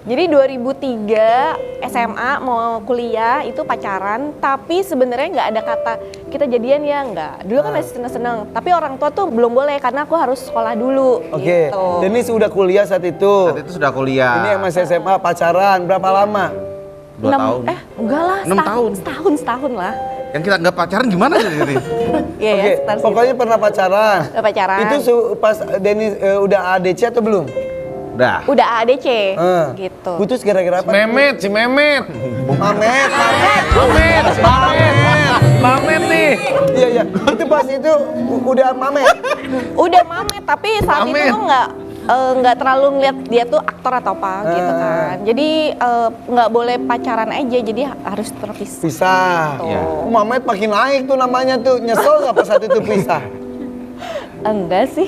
Speaker 8: Jadi 2003 SMA mau kuliah itu pacaran, tapi sebenarnya nggak ada kata kita jadian ya, nggak. Dulu kan masih seneng-seneng, tapi orang tua tuh belum boleh karena aku harus sekolah dulu.
Speaker 2: Oke,
Speaker 8: Gitu.
Speaker 2: Denis udah kuliah saat itu.
Speaker 7: Saat itu sudah kuliah.
Speaker 2: Ini yang masih SMA pacaran, berapa lama?
Speaker 7: 2 tahun.
Speaker 8: Enggak lah,
Speaker 7: 6 tahun.
Speaker 8: setahun lah.
Speaker 7: Yang kita nggak pacaran gimana jadi?
Speaker 8: Iya,
Speaker 2: Oke,
Speaker 8: sekitar situ.
Speaker 2: pokoknya pernah pacaran.
Speaker 8: Udah pacaran.
Speaker 2: Itu pas Denis udah ADC atau belum?
Speaker 7: Udah.
Speaker 8: Udah ADC, gitu.
Speaker 2: Putus gara-gara apa?
Speaker 1: Si Memet.
Speaker 2: Mamet.
Speaker 1: Mamet nih.
Speaker 2: Iya. Itu pas itu udah Mamet.
Speaker 8: Udah mamet, tapi saat itu tuh nggak terlalu ngeliat dia tuh aktor atau apa gitu kan. Jadi nggak boleh pacaran aja, jadi harus terpisah.
Speaker 2: Pisah.
Speaker 7: Iya.
Speaker 2: Mamet makin naik tuh namanya tuh. Nyesel nggak pas saat itu pisah?
Speaker 8: Enggak sih,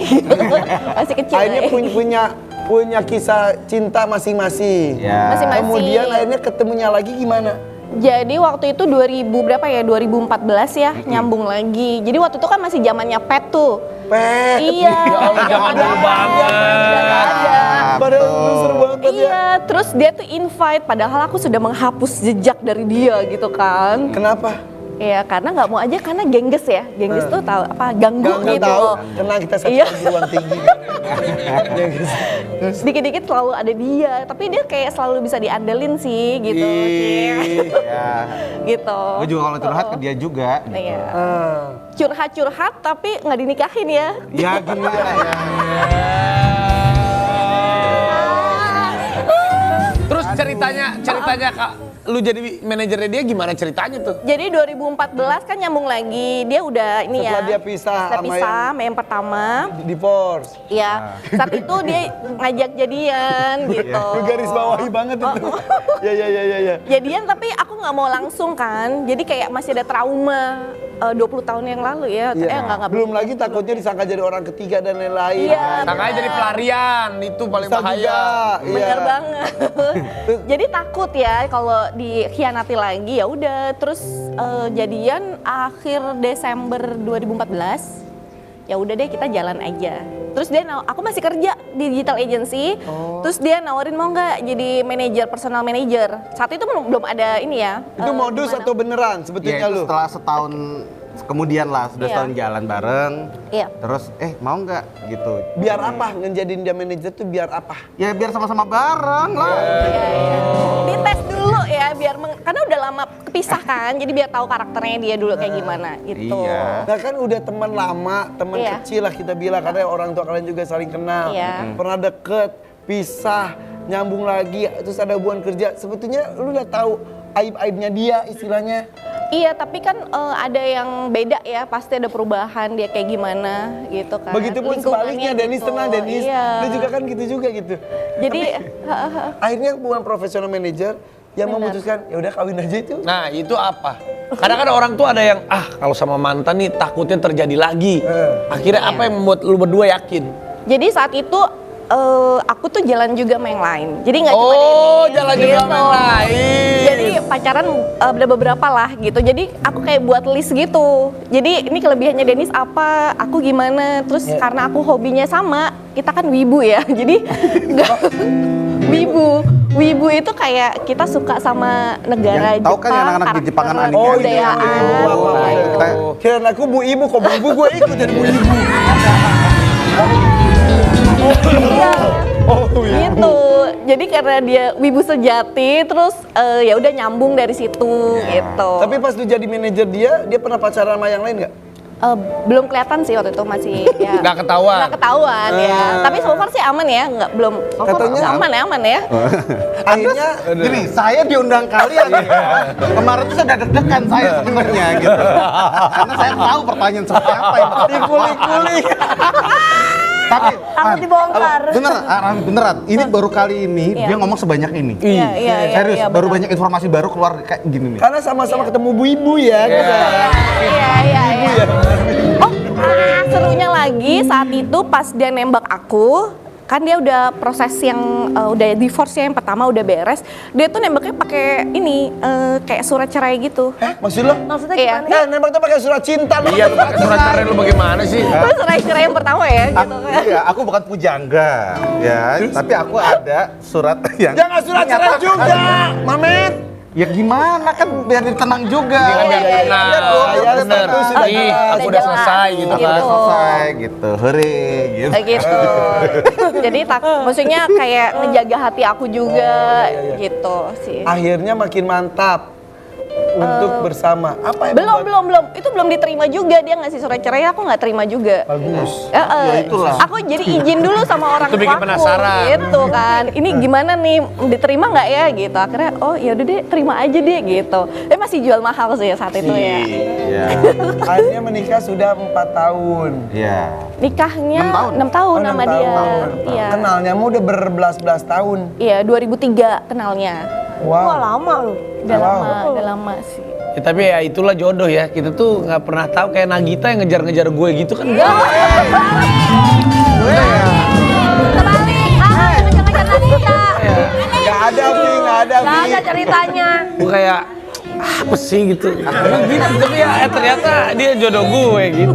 Speaker 8: masih kecil.
Speaker 2: Akhirnya
Speaker 8: ya.
Speaker 2: punya kisah cinta masing-masing.
Speaker 7: Ya.
Speaker 8: Masing-masing.
Speaker 2: Kemudian akhirnya ketemunya lagi gimana?
Speaker 8: Jadi waktu itu 2000 berapa ya? 2014 ya, nyambung lagi. Jadi waktu itu kan masih zamannya pet tuh.
Speaker 2: Pet.
Speaker 8: Iya.
Speaker 1: Ya Allah, jangan dulu banget.
Speaker 2: Padahal seru banget ya.
Speaker 8: Iya, terus dia tuh invite, padahal aku sudah menghapus jejak dari dia gitu kan.
Speaker 2: Kenapa?
Speaker 8: Iya, karena nggak mau aja karena gengges ya. Gengges tuh tahu apa ganggu
Speaker 2: Nggak
Speaker 8: gitu.
Speaker 2: tahu. Tenang, kita satu
Speaker 8: Iya.
Speaker 2: perguruan tinggi.
Speaker 8: Dikit-dikit selalu ada dia, tapi dia kayak selalu bisa diandelin sih gitu.
Speaker 7: Ya.
Speaker 8: Gitu.
Speaker 7: Gue juga kalau curhat ke dia juga.
Speaker 8: Iya.
Speaker 2: Ah.
Speaker 8: Curhat-curhat tapi nggak dinikahin ya.
Speaker 7: Ya gimana ya?
Speaker 1: Terus ceritanya lu jadi manajernya dia gimana ceritanya tuh?
Speaker 8: Jadi 2014 kan nyambung lagi, dia udah ini
Speaker 2: Setelah
Speaker 8: ya.
Speaker 2: dia pisah
Speaker 8: setelah
Speaker 2: sama
Speaker 8: pisah sama yang pertama.
Speaker 2: divorce.
Speaker 8: Iya, saat itu dia ngajak jadian gitu.
Speaker 2: Lu garis bawahi banget itu. Ya.
Speaker 8: Jadian tapi aku nggak mau langsung kan, jadi kayak masih ada trauma 20 tahun yang lalu ya. Nggak
Speaker 2: Belum lagi takutnya disangka jadi orang ketiga dan lain-lain.
Speaker 8: Iya.
Speaker 1: Makanya jadi pelarian, itu paling
Speaker 2: Bisa
Speaker 1: bahaya.
Speaker 2: juga.
Speaker 8: Bener
Speaker 2: Iya.
Speaker 8: banget. Jadi takut ya kalau dikhianati lagi ya udah. Terus jadian akhir Desember 2014. Ya udah deh kita jalan aja. Terus dia aku masih kerja di digital agency. Terus dia nawarin mau nggak jadi manajer, personal manager. Saat itu belum ada ini ya.
Speaker 2: Itu modus
Speaker 8: gimana.
Speaker 2: atau beneran
Speaker 7: Ya
Speaker 2: sebetulnya
Speaker 7: itu
Speaker 2: lu?
Speaker 7: setelah setahun kemudian lah, sudah
Speaker 8: Iya.
Speaker 7: setahun jalan bareng.
Speaker 8: Iya.
Speaker 7: Terus mau nggak gitu?
Speaker 2: Biar apa ngejadiin dia manajer tuh biar apa?
Speaker 7: Ya biar sama-sama bareng lah.
Speaker 8: Iya. Dites dulu ya biar karena udah lama kepisah kan. Jadi biar tahu karakternya dia dulu kayak gimana gitu.
Speaker 7: Iya.
Speaker 2: Nah kan udah teman lama, teman
Speaker 8: Iya.
Speaker 2: kecil lah kita bilang karena orang tua kalian juga saling kenal.
Speaker 8: Iya.
Speaker 2: Pernah deket, pisah, nyambung lagi, terus ada hubungan kerja. Sebetulnya lu udah tahu aib-aibnya dia istilahnya.
Speaker 8: Iya, tapi kan ada yang beda ya, pasti ada perubahan dia kayak gimana gitu kan.
Speaker 2: Begitupun
Speaker 8: Lingkungannya
Speaker 2: sebaliknya, Denis
Speaker 8: gitu.
Speaker 2: tenang Denis.
Speaker 8: Iya.
Speaker 2: Lu juga kan gitu juga gitu.
Speaker 8: Jadi
Speaker 2: Akhirnya hubungan profesional manager yang
Speaker 8: Benar.
Speaker 2: memutuskan ya udah kawin aja itu.
Speaker 1: Nah itu apa? Kadang kan orang tuh ada yang kalau sama mantan nih takutnya terjadi lagi. Akhirnya apa yang membuat lu berdua yakin?
Speaker 8: jadi saat itu aku tuh jalan juga sama yang lain. Jadi nggak cuma
Speaker 1: Oh,
Speaker 8: Denis,
Speaker 1: jalan juga sama yang lain.
Speaker 8: Jadi pacaran ada beberapa lah gitu. Jadi aku kayak buat list gitu. Jadi ini kelebihannya Denis apa, aku gimana. Terus karena aku hobinya sama, kita kan wibu ya. Jadi wibu itu kayak kita suka sama negara
Speaker 7: Ya, tahu kan yang anak-anak di
Speaker 8: karakter,
Speaker 7: Jepangan anime.
Speaker 8: kebudayaan.
Speaker 2: Apa. Kirain aku bu ibu, kok bu ibu gue ikut jadi bu ibu.
Speaker 8: Gitu. Jadi karena dia wibu sejati, terus ya udah nyambung dari situ gitu.
Speaker 2: Tapi pas lu jadi manajer dia pernah pacaran sama yang lain nggak?
Speaker 8: Belum kelihatan sih waktu itu masih ya.
Speaker 1: Nggak ketahuan.
Speaker 8: Nggak ketahuan ya. Tapi so far sih aman ya, belum. So far
Speaker 2: Katanya
Speaker 8: aman ya.
Speaker 2: Akhirnya
Speaker 7: Gini, saya diundang kalian ya. Kemarin tuh saya deg-degan saya sebenarnya gitu. Karena saya tahu pertanyaan seperti apa yang bakal
Speaker 2: dikulik-kulik.
Speaker 7: Tapi
Speaker 3: Takut dibongkar.
Speaker 7: beneran. Ini baru kali ini
Speaker 8: Iya.
Speaker 7: dia ngomong sebanyak ini.
Speaker 8: Iya.
Speaker 7: Serius,
Speaker 8: iya,
Speaker 7: baru
Speaker 8: benar.
Speaker 7: banyak informasi baru keluar kayak gini nih.
Speaker 2: Karena sama-sama ketemu bu ibu ya.
Speaker 8: Iya. Oh, serunya lagi saat itu pas dia nembak aku, kan dia udah proses yang udah divorce ya, yang pertama udah beres. Dia tuh nembaknya pakai ini kayak surat cerai gitu.
Speaker 2: Maksud lo?
Speaker 3: Maksudnya
Speaker 8: Iya.
Speaker 3: gimana?
Speaker 2: Nembak tuh pakai surat cinta.
Speaker 1: Iya, lu pakai surat cerai lu bagaimana sih?
Speaker 8: Terus cerai yang pertama ya gitu kan.
Speaker 7: Iya, aku bukan pujangga, ya. Tapi aku ada surat yang
Speaker 2: Jangan surat cerai juga, Mamet.
Speaker 7: Ya gimana kan biar tenang juga.
Speaker 1: Iya,
Speaker 2: Iya,
Speaker 1: benar.
Speaker 2: bener.
Speaker 1: Nih,
Speaker 8: Udah
Speaker 1: aku udah
Speaker 8: jelas.
Speaker 1: selesai gitu
Speaker 8: Gitu.
Speaker 1: kan.
Speaker 7: Selesai gitu, hore gitu.
Speaker 8: Kayak gitu. Jadi maksudnya kayak ngejaga hati aku juga gitu sih.
Speaker 2: Akhirnya makin mantap untuk bersama. Apa yang
Speaker 8: Belum. Itu belum diterima juga, dia ngasih surat cerai, aku nggak terima juga.
Speaker 2: bagus?
Speaker 7: Ya itulah.
Speaker 8: Aku jadi izin dulu sama orang
Speaker 1: Itu bikin
Speaker 8: tuaku,
Speaker 1: penasaran.
Speaker 8: gitu kan. Ini gimana nih, diterima nggak ya gitu. Akhirnya oh ya udah deh, terima aja deh gitu. Tapi masih jual mahal sih saat itu ya.
Speaker 7: Iya.
Speaker 2: Akhirnya menikah sudah 4 tahun.
Speaker 7: Iya.
Speaker 8: Nikahnya
Speaker 7: 6 tahun.
Speaker 8: 6 tahun
Speaker 2: Oh,
Speaker 8: sama
Speaker 2: 6
Speaker 8: dia.
Speaker 2: tahun.
Speaker 8: Iya.
Speaker 2: Kenalnya mau udah berbelas-belas tahun.
Speaker 8: Iya, 2003 kenalnya.
Speaker 3: Wah
Speaker 2: Wow.
Speaker 3: lama lu.
Speaker 8: Udah lama sih.
Speaker 1: Ya, tapi ya itulah jodoh ya. Kita tuh nggak pernah tahu kayak Nagita yang ngejar-ngejar gue gitu kan.
Speaker 3: Terbalik. Kencang-kencang Nagita.
Speaker 2: Gak ada, Vi, gak ada,
Speaker 3: Gak
Speaker 2: Vi.
Speaker 3: ada ceritanya.
Speaker 1: Gue kayak apa sih gitu. Gitu, tapi ya ternyata dia jodoh gue gitu.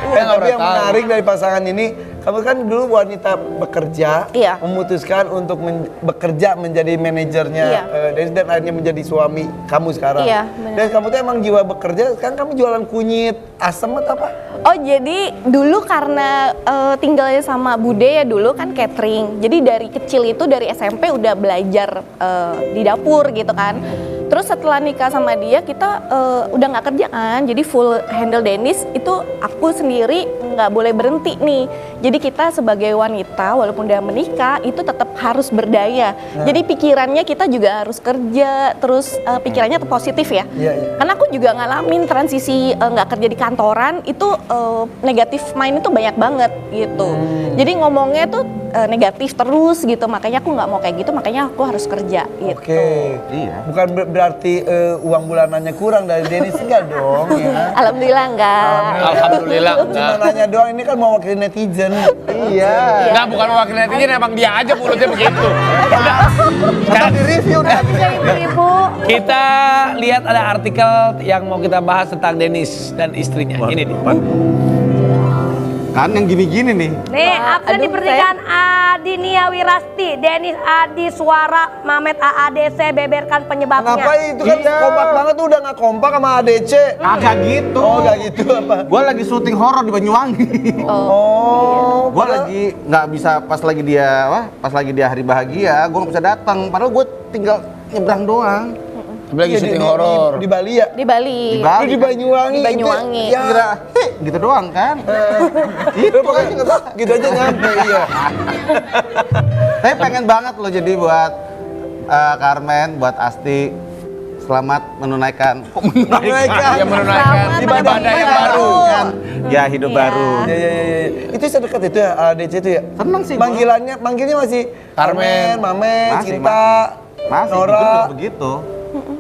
Speaker 1: Saya nggak
Speaker 2: Tapi yang
Speaker 1: pernah tahu.
Speaker 2: menarik dari pasangan ini, kamu kan dulu wanita bekerja,
Speaker 8: Iya.
Speaker 2: memutuskan untuk bekerja menjadi manajernya
Speaker 8: Iya.
Speaker 2: dan akhirnya menjadi suami kamu sekarang.
Speaker 8: Iya, benar.
Speaker 2: Dan kamu tuh emang jiwa bekerja, sekarang kamu jualan kunyit, asam atau apa?
Speaker 8: Oh jadi dulu karena tinggalnya sama Bude ya dulu kan catering. Jadi dari kecil itu dari SMP udah belajar di dapur gitu kan. Terus setelah nikah sama dia kita udah nggak kerja kan. Jadi full handle Denis itu aku sendiri nggak boleh berhenti nih. Jadi kita sebagai wanita walaupun udah menikah itu tetap harus berdaya. Jadi pikirannya kita juga harus kerja, terus pikirannya tetap positif ya. Karena aku juga ngalamin transisi nggak kerja di kantoran itu negatif mind itu banyak banget gitu. Jadi ngomongnya tuh negatif terus gitu. Makanya aku nggak mau kayak gitu. Makanya aku harus kerja gitu.
Speaker 2: Oke.
Speaker 7: Iya.
Speaker 2: Bukan berarti uang bulanannya kurang dari Dennis, enggak dong ya.
Speaker 8: Alhamdulillah enggak.
Speaker 1: Alhamdulillah
Speaker 2: Cuma
Speaker 1: enggak.
Speaker 2: nanya doang, ini kan mau wakil netizen.
Speaker 7: Iya.
Speaker 1: Enggak, bukan wakil netizen, emang dia aja mulutnya begitu.
Speaker 7: Sekarang di review dah.
Speaker 3: Ibu-ibu.
Speaker 1: Kita lihat ada artikel yang mau kita bahas tentang Dennis dan istrinya. Ini nih.
Speaker 7: Kan yang gini-gini nih.
Speaker 3: Nih, absen di
Speaker 8: aduh,
Speaker 3: pernikahan Adinia Wirasti, Dennis Adi Suara, Mamet AADC beberkan penyebabnya.
Speaker 2: Kenapa itu kan
Speaker 7: Iya.
Speaker 2: kompak banget tuh udah nggak kompak sama ADC.
Speaker 7: Kagak gitu.
Speaker 2: Oh, nggak gitu apa?
Speaker 7: Gua lagi syuting horor di Banyuwangi.
Speaker 2: Oh,
Speaker 7: Gua lagi nggak bisa pas lagi dia hari bahagia, gua nggak bisa datang. Padahal gua tinggal nyebrang doang.
Speaker 1: Lagi syuting horor.
Speaker 2: di Bali ya.
Speaker 8: Di Bali.
Speaker 7: Di Bali.
Speaker 2: Lu di Banyuwangi.
Speaker 8: Di Banyuwangi.
Speaker 2: Itu, ya.
Speaker 7: Kira gitu doang kan?
Speaker 2: Itu pokoknya gitu aja nyampe iya.
Speaker 7: Tapi pengen banget loh jadi buat Carmen, buat Asti selamat menunaikan
Speaker 1: Ya menunaikan ibadah yang baru.
Speaker 7: kan? Ya hidup baru.
Speaker 2: Ya. Itu sedekat itu ya ADC itu ya.
Speaker 7: Seneng sih gua.
Speaker 2: Manggilnya masih
Speaker 1: Carmen,
Speaker 2: Mamet,
Speaker 7: Masih,
Speaker 2: Cinta,
Speaker 7: Masih
Speaker 2: Nora.
Speaker 7: jujur begitu.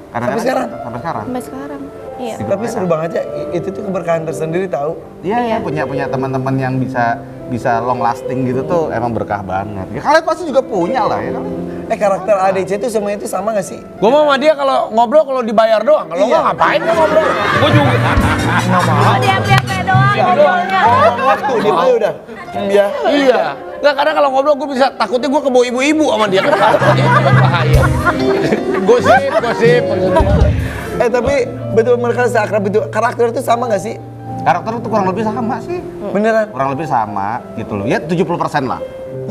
Speaker 2: Sampai sekarang?
Speaker 7: Sampai sekarang.
Speaker 8: Sampai sekarang. Iya.
Speaker 2: Tapi seru banget ya. Itu tuh keberkahan tersendiri tahu.
Speaker 7: Iya, punya teman-teman yang bisa long lasting gitu tuh emang berkah banget. Ya kalian pasti juga punya lah ya kan.
Speaker 2: Karakter ADC itu semuanya itu sama gak sih?
Speaker 1: Gue mau sama dia kalau ngobrol kalau dibayar doang. Kalau enggak ngapain dia ngobrol? Gue juga. Nggak mau.
Speaker 3: Oh, dia doang ngobrolnya.
Speaker 2: Waktu dia aja udah. Ya.
Speaker 1: Iya. Nggak, kadang kalau ngobrol gue bisa takutnya gue kebawa ibu-ibu sama dia. Itu bahaya. Gosip.
Speaker 2: Tapi betul mereka seakrab itu. Karakter itu sama gak sih?
Speaker 7: Karakter itu kurang lebih sama sih.
Speaker 2: Beneran?
Speaker 7: Kurang lebih sama gitu loh. Ya 70% lah.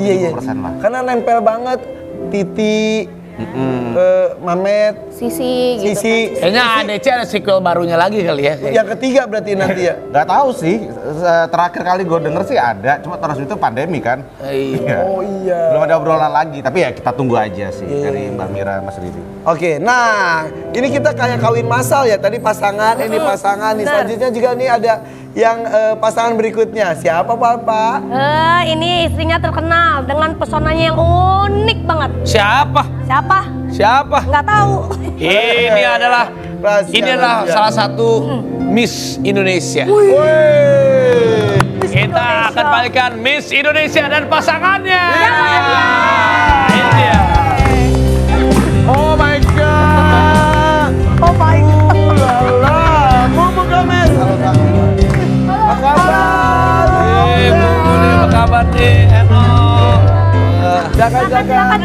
Speaker 2: Iya.
Speaker 7: 70% lah.
Speaker 2: Karena nempel banget. Titi, Mamet,
Speaker 8: Sisi gitu.
Speaker 2: Sisi.
Speaker 1: Kayaknya ADC ada sequel barunya lagi kali ya.
Speaker 2: Yang ketiga berarti nanti ya.
Speaker 7: Gak tahu sih, terakhir kali gue denger sih ada, cuma terus itu pandemi kan. Iya.
Speaker 2: Oh iya.
Speaker 7: Belum ada obrolan lagi, tapi ya kita tunggu aja sih dari Mbak Mira, Mas Riri.
Speaker 2: Oke, nah ini kita kayak kawin massal ya. Tadi pasangan, ini pasangan. Nih selanjutnya juga nih ada yang pasangan berikutnya. Siapa Bapak?
Speaker 3: Ini istrinya terkenal dengan pesonanya yang unik banget.
Speaker 1: Siapa?
Speaker 3: Siapa? Nggak tahu.
Speaker 1: Ini adalah
Speaker 2: Rahasia.
Speaker 1: salah satu Miss Indonesia. Kita akan balikan Miss Indonesia dan pasangannya. Ini dia.
Speaker 2: Oh my god.
Speaker 3: Oh my God.
Speaker 2: Lala, Mumu Gomez. Apa kabar?
Speaker 1: Apa kabar nih, Eno?
Speaker 2: Jaga-jaga.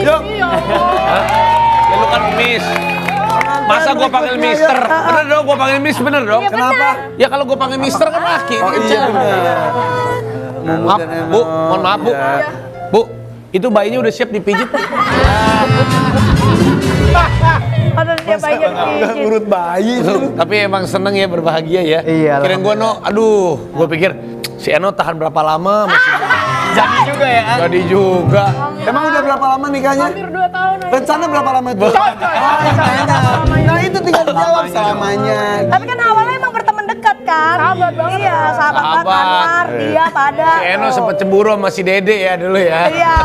Speaker 2: Yuk.
Speaker 1: Ya lu kan Miss. Masa gua panggil Mister? Bener dong, gua panggil Miss bener dong.
Speaker 2: Kenapa?
Speaker 1: Ya kalau gua panggil Mister kan laki.
Speaker 2: Oh
Speaker 1: ini
Speaker 2: iya
Speaker 1: kecil.
Speaker 2: benar.
Speaker 1: Maaf, Bu. Mohon maaf, Bu. Bu, itu bayinya udah siap dipijit.
Speaker 3: Aduh, dia bayinya dipijit.
Speaker 2: Ngurut bayi.
Speaker 1: Tapi emang seneng ya, berbahagia ya.
Speaker 6: Iya,
Speaker 1: Kirain gua aduh, gua pikir si Eno tahan berapa lama masih
Speaker 6: Jadi juga ya.
Speaker 1: jadi juga.
Speaker 2: Emang udah berapa lama nikahnya?
Speaker 5: Hampir 2 tahun aja.
Speaker 2: Rencana berapa lama itu? Nah itu tinggal dijawab selamanya.
Speaker 3: Tapi kan awalnya emang berteman dekat kan? Sahabat banget. Iya, sahabat banget.
Speaker 1: Sahabat.
Speaker 3: Anwar, dia pada.
Speaker 1: Si Eno sempet cemburu sama si Dede ya dulu ya.
Speaker 3: Iya.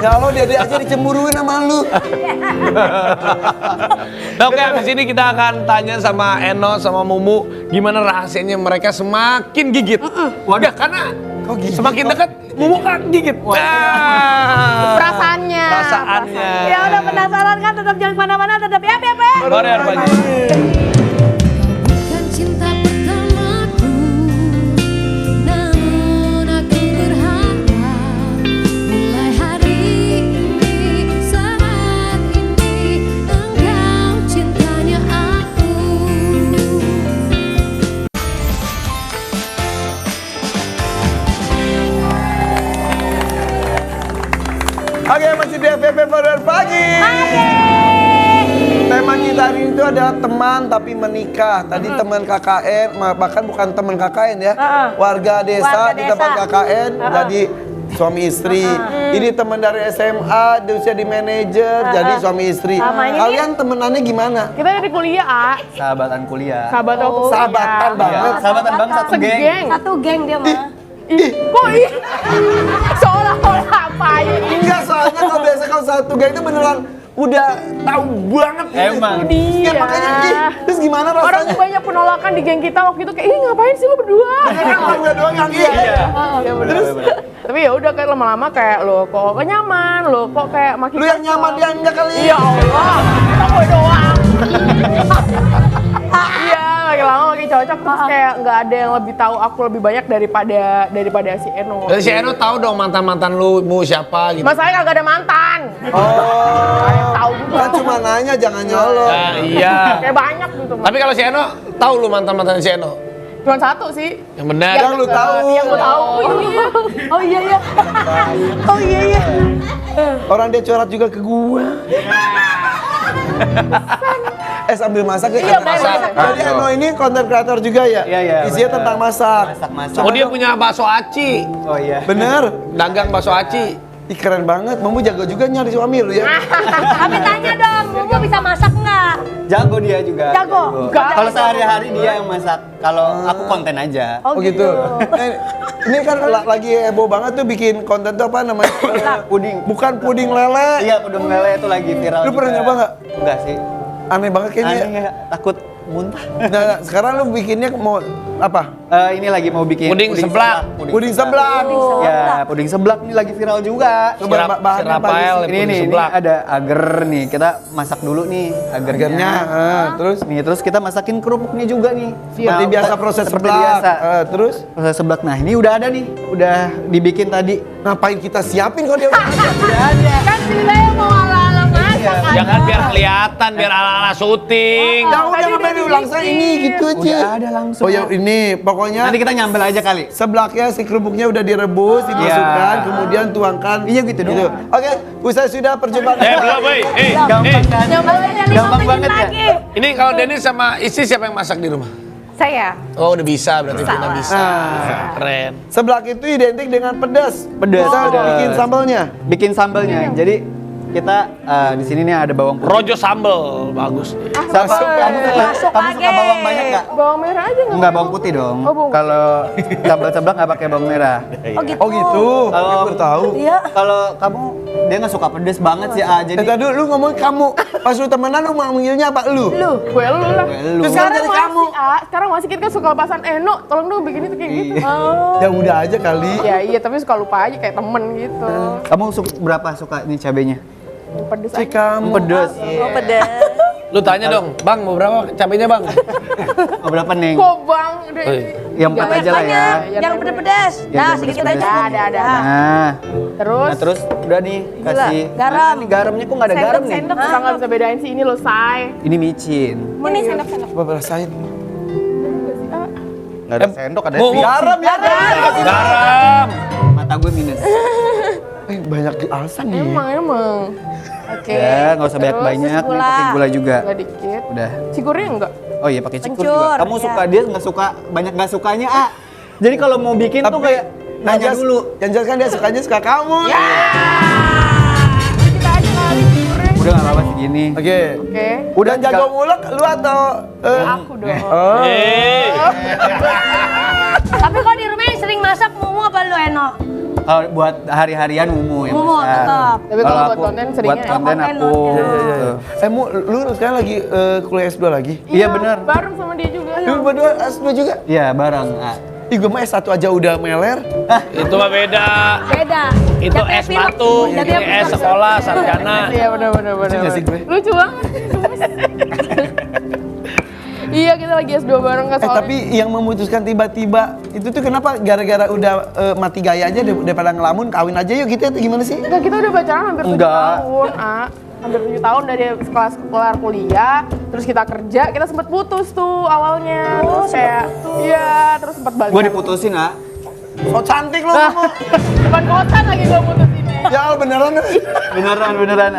Speaker 2: Ya Allah, dia aja dicemburuin sama lu.
Speaker 1: Nah, oke, habis ini kita akan tanya sama Eno sama Mumu gimana rahasianya mereka semakin gigit. Waduh, karena semakin dekat Mumu kan gigit.
Speaker 8: Perasaannya.
Speaker 1: Perasaannya.
Speaker 3: Ya udah penasaran kan? Tetap jangan kemana-mana, tetap ya.
Speaker 1: Korea Baju.
Speaker 9: Bukan cinta pertamaku, namun aku berharap mulai hari ini, saat ini engkau cintanya aku.
Speaker 2: Oke, masih di FVP Pada Pagi. Tema kita hari ini itu adalah teman tapi menikah. Tadi teman KKN, bahkan bukan teman KKN ya. Warga desa
Speaker 3: Warga
Speaker 2: di tempat
Speaker 3: desa.
Speaker 2: KKN jadi suami istri. Ini teman dari SMA, dia di manajer, jadi suami istri.
Speaker 3: Sama ini.
Speaker 2: Kalian temenannya gimana?
Speaker 10: Kita dari kuliah, A.
Speaker 7: Sahabatan kuliah.
Speaker 10: Sahabat waktu kuliah.
Speaker 2: Sahabatan banget.
Speaker 7: Sahabatan bang satu geng.
Speaker 10: Segeng.
Speaker 3: Satu geng dia mah.
Speaker 10: Kok ih? Seolah-olah apa ya?
Speaker 2: Enggak, soalnya kalau biasa kalau satu geng itu beneran udah tahu banget.
Speaker 7: Emang.
Speaker 2: Ya makanya terus gimana
Speaker 10: Orang
Speaker 2: rasanya?
Speaker 10: banyak penolakan di geng kita waktu itu kayak, ih ngapain sih lu berdua?
Speaker 2: Kan gue doang yang iya.
Speaker 10: Iya bener. Tapi ya udah kayak lama-lama kayak lo kok nyaman, lo kok kayak makin
Speaker 2: Lu yang
Speaker 10: cocok.
Speaker 2: nyaman dia enggak kali.
Speaker 10: Iya Allah, kita gue doang. Iya, makin lama makin cocok terus kayak nggak ada yang lebih tahu aku lebih banyak daripada si Eno.
Speaker 1: Dari si Eno tahu dong mantan-mantan lu mau siapa gitu.
Speaker 10: Masalahnya kagak ada mantan.
Speaker 2: Oh.
Speaker 10: Tahu juga.
Speaker 2: Kan cuma nanya jangan nyolot.
Speaker 1: Nah, iya.
Speaker 10: Kayak banyak gitu.
Speaker 1: Tapi kalau si Eno, tahu lu mantan-mantan si Eno?
Speaker 10: Cuma satu sih.
Speaker 1: Yang benar.
Speaker 2: Yang lu tahu.
Speaker 10: Yang gue tahu.
Speaker 3: Oh iya iya. Oh iya iya.
Speaker 2: Orang dia curhat juga ke gua. Sambil masak ya.
Speaker 10: Iya, masak.
Speaker 2: Jadi Eno ini konten kreator juga ya?
Speaker 7: Iya, iya,
Speaker 2: Isinya
Speaker 7: bener.
Speaker 2: tentang masak.
Speaker 7: Masak-masak.
Speaker 1: Oh dia punya bakso aci.
Speaker 7: Oh iya.
Speaker 2: Bener?
Speaker 1: Dagang bakso aci.
Speaker 2: Ih, keren banget. Mamu jago juga nyari suami lu ya.
Speaker 3: Tapi tanya dong, Mumu bisa masak nggak?
Speaker 7: Jago dia juga.
Speaker 3: Jago?
Speaker 10: Enggak.
Speaker 7: Kalau sehari-hari dia yang masak. Kalau aku konten aja.
Speaker 2: Oh gitu. Ini kan lagi heboh banget tuh bikin konten tuh apa namanya?
Speaker 7: Puding.
Speaker 2: Bukan puding lele.
Speaker 7: Iya, puding lele itu lagi viral.
Speaker 2: Lu pernah
Speaker 7: juga.
Speaker 2: nyoba nggak?
Speaker 7: Enggak sih.
Speaker 2: Aneh banget kayaknya.
Speaker 7: Aneh ya, takut muntah.
Speaker 2: Nah, sekarang lu bikinnya mau apa?
Speaker 7: Ini lagi mau bikin
Speaker 1: Puding seblak.
Speaker 2: Puding seblak.
Speaker 7: Ya, puding seblak ini lagi viral juga.
Speaker 2: Coba bahannya apa
Speaker 1: Rafael,
Speaker 2: aja sih?
Speaker 7: Ini
Speaker 1: puding
Speaker 7: nih, ini
Speaker 1: seblak.
Speaker 7: ada agar nih. Kita masak dulu nih
Speaker 2: Agarnya, terus
Speaker 7: Nih, terus kita masakin kerupuknya juga nih.
Speaker 2: seperti
Speaker 7: Nah,
Speaker 2: biasa proses
Speaker 7: seperti
Speaker 2: seblak.
Speaker 7: biasa.
Speaker 2: Terus
Speaker 7: Proses seblak. Nah, ini udah ada nih. Udah dibikin tadi.
Speaker 2: ngapain kita siapin kalau dia udah ada?
Speaker 7: Udah ada.
Speaker 10: Kan ceritanya mau ala-ala masak.
Speaker 1: Jangan biar kelihatan, biar ala-ala syuting.
Speaker 2: Ya udah ngapain lu langsung ini gitu aja.
Speaker 7: Udah ada langsung.
Speaker 2: Oh ya ini pokoknya
Speaker 7: Nanti kita nyambel aja kali.
Speaker 2: seblaknya si kerupuknya udah direbus, dimasukkan, kemudian tuangkan.
Speaker 7: Iya gitu dong.
Speaker 2: Oke, usai sudah perjumpaan.
Speaker 1: Belum, woi.
Speaker 7: Gampang kan? Gampang banget ya.
Speaker 3: lagi.
Speaker 1: Ini kalau Dennis sama istri siapa yang masak di rumah?
Speaker 8: Saya.
Speaker 1: Oh udah bisa, berarti Vina bisa.
Speaker 2: Nah.
Speaker 1: Keren.
Speaker 2: Seblak itu identik dengan pedas.
Speaker 7: Pedas,
Speaker 2: Bisa
Speaker 7: pedas.
Speaker 2: bikin sambalnya.
Speaker 7: Bikin sambelnya. Jadi kita di sini nih ada bawang putih.
Speaker 1: Rojo sambel, bagus.
Speaker 7: Kamu suka bawang banyak nggak?
Speaker 10: Bawang merah aja nggak?
Speaker 7: Enggak, bawang putih dong.
Speaker 10: Oh, bawang.
Speaker 7: Kalau sambal seblak nggak pakai bawang merah.
Speaker 3: Oh gitu.
Speaker 2: Oh gitu.
Speaker 7: Kalau
Speaker 2: Aku baru tahu.
Speaker 3: Iya.
Speaker 7: Kalau kamu dia nggak suka pedes banget sih, Jadi
Speaker 2: Tadi lu ngomong kamu. Pas lu temenan lu manggilnya apa? Lu.
Speaker 10: Gue lu lah.
Speaker 7: lu.
Speaker 2: Terus sekarang jadi kamu.
Speaker 10: Sekarang masih kita kan suka lepasan Eno, tolong dong bikin itu kayak gitu.
Speaker 2: Ya udah aja kali.
Speaker 10: Ya iya, tapi suka lupa aja kayak temen gitu.
Speaker 7: Kamu berapa suka nih cabenya?
Speaker 10: Pedes
Speaker 2: Si
Speaker 10: aja.
Speaker 2: kamu.
Speaker 7: Pedes.
Speaker 8: Oh pedas.
Speaker 1: Lu tanya dong, Bang mau berapa cabenya Bang?
Speaker 7: Oh, berapa neng?
Speaker 10: Kok bang? Udah,
Speaker 1: Oh, iya.
Speaker 7: Yang 4 aja lah ya.
Speaker 3: Yang pedes-pedes.
Speaker 7: Yang
Speaker 3: Nah,
Speaker 7: pedes-pedes.
Speaker 3: sedikit aja.
Speaker 10: Ada.
Speaker 7: Nah,
Speaker 10: Terus?
Speaker 7: nah terus udah nih kasih
Speaker 3: garam.
Speaker 7: Mana nih garamnya kok nggak ada garam nih?
Speaker 10: Sendok kita nggak bisa bedain sih ini loh, Say.
Speaker 7: Ini micin.
Speaker 8: Ini sendok-sendok.
Speaker 2: Coba rasain.
Speaker 7: Nggak ada sendok, ada
Speaker 1: Mau, mau.
Speaker 2: Garam ya.
Speaker 1: Garam.
Speaker 7: Mata gue minus.
Speaker 2: Banyak alasan nih.
Speaker 10: Emang. Oke.
Speaker 7: Ya, nggak usah banyak-banyak. Nih pakai gula juga.
Speaker 10: Gula dikit.
Speaker 7: Udah.
Speaker 10: Cikurnya enggak?
Speaker 7: Oh iya pakai cikur
Speaker 3: Kencur,
Speaker 7: juga. Kamu
Speaker 3: iya.
Speaker 7: suka dia nggak suka banyak nggak sukanya Jadi kalau mau bikin tuh kayak nanya dulu.
Speaker 2: Yang jelas kan dia sukanya suka kamu.
Speaker 10: Kita aja kali cikurnya.
Speaker 7: Udah nggak apa-apa segini.
Speaker 2: Oke.
Speaker 10: Oke.
Speaker 2: Udah jago mulek lu atau
Speaker 10: Aku dong.
Speaker 2: Oh.
Speaker 3: Tapi kalau di rumah yang sering masak Mumu apa lu Eno?
Speaker 7: Kalau buat hari-harian Mumu yang
Speaker 3: Mumu
Speaker 7: masak.
Speaker 3: tetap.
Speaker 10: Tapi kalau buat konten seringnya
Speaker 7: buat konten
Speaker 3: konten
Speaker 7: aku.
Speaker 3: lu.
Speaker 7: Gitu.
Speaker 2: Mu, lu sekarang lagi kuliah S2 lagi?
Speaker 7: Iya benar.
Speaker 10: Bareng sama dia juga.
Speaker 2: Lu berdua S2 juga?
Speaker 7: Iya bareng.
Speaker 2: Ih, gue mah S1 aja udah meler.
Speaker 1: Itu mah beda.
Speaker 3: Beda.
Speaker 1: Itu
Speaker 3: Jatuh
Speaker 1: es
Speaker 3: film.
Speaker 1: batu, ini
Speaker 3: Jatuh
Speaker 1: es
Speaker 3: film.
Speaker 1: sekolah, sarjana.
Speaker 10: Iya benar.
Speaker 2: nggak sih gue?
Speaker 10: Lucu banget. Iya kita lagi S2 bareng kan soalnya.
Speaker 2: Tapi yang memutuskan tiba-tiba itu tuh kenapa? Gara-gara udah mati gaya aja daripada ngelamun, kawin aja yuk gitu, gimana sih?
Speaker 10: Enggak, kita udah pacaran hampir 7
Speaker 7: Enggak.
Speaker 10: tahun, hampir 7 tahun dari sekolah kelar kuliah, terus kita kerja, kita sempet putus tuh awalnya, terus kayak, iya, terus sempet balik.
Speaker 7: Gue diputusin
Speaker 2: So cantik lu kamu.
Speaker 10: Depan kosan lagi gue putusinnya.
Speaker 2: Ya beneran.
Speaker 7: Beneran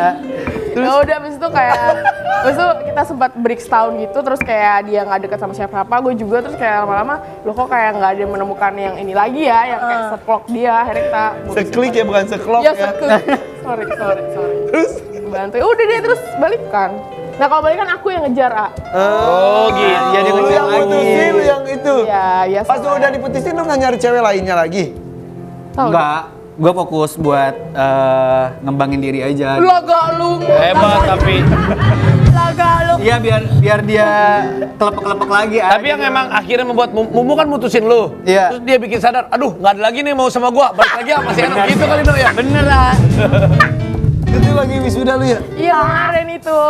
Speaker 10: Ya udah, abis itu kita sempat break setahun gitu, terus kayak dia nggak deket sama siapa-siapa, gue juga, terus kayak lama-lama lo kok kayak nggak ada menemukan yang ini lagi ya, yang kayak seklok dia, akhirnya kita
Speaker 2: Seklik ya, bukan seklok
Speaker 10: ya
Speaker 2: ya.
Speaker 10: seklik. sorry. Terus bantu, udah deh terus balikan. Nah kalau balikan aku yang ngejar,
Speaker 1: Oh gitu.
Speaker 7: Iya, dia
Speaker 2: Lu
Speaker 7: ngejar
Speaker 2: yang
Speaker 7: lagi.
Speaker 2: putusin, lu yang itu.
Speaker 10: Ya
Speaker 2: Pas lu udah diputusin, lu nggak nyari cewek lainnya lagi?
Speaker 7: Enggak, gue fokus buat ngembangin diri aja.
Speaker 10: Laga lu.
Speaker 1: Hebat tapi.
Speaker 3: Laga lu.
Speaker 7: Iya, biar dia kelepek-kelepek lagi.
Speaker 1: Tapi yang emang akhirnya membuat Mumu kan mutusin lu.
Speaker 7: Iya.
Speaker 1: Terus dia bikin sadar, aduh nggak ada lagi nih mau sama gua, balik lagi masih enak gitu kali dong ya.
Speaker 7: Bener lah.
Speaker 2: Itu lagi wisuda lu ya?
Speaker 10: Iya kemarin itu.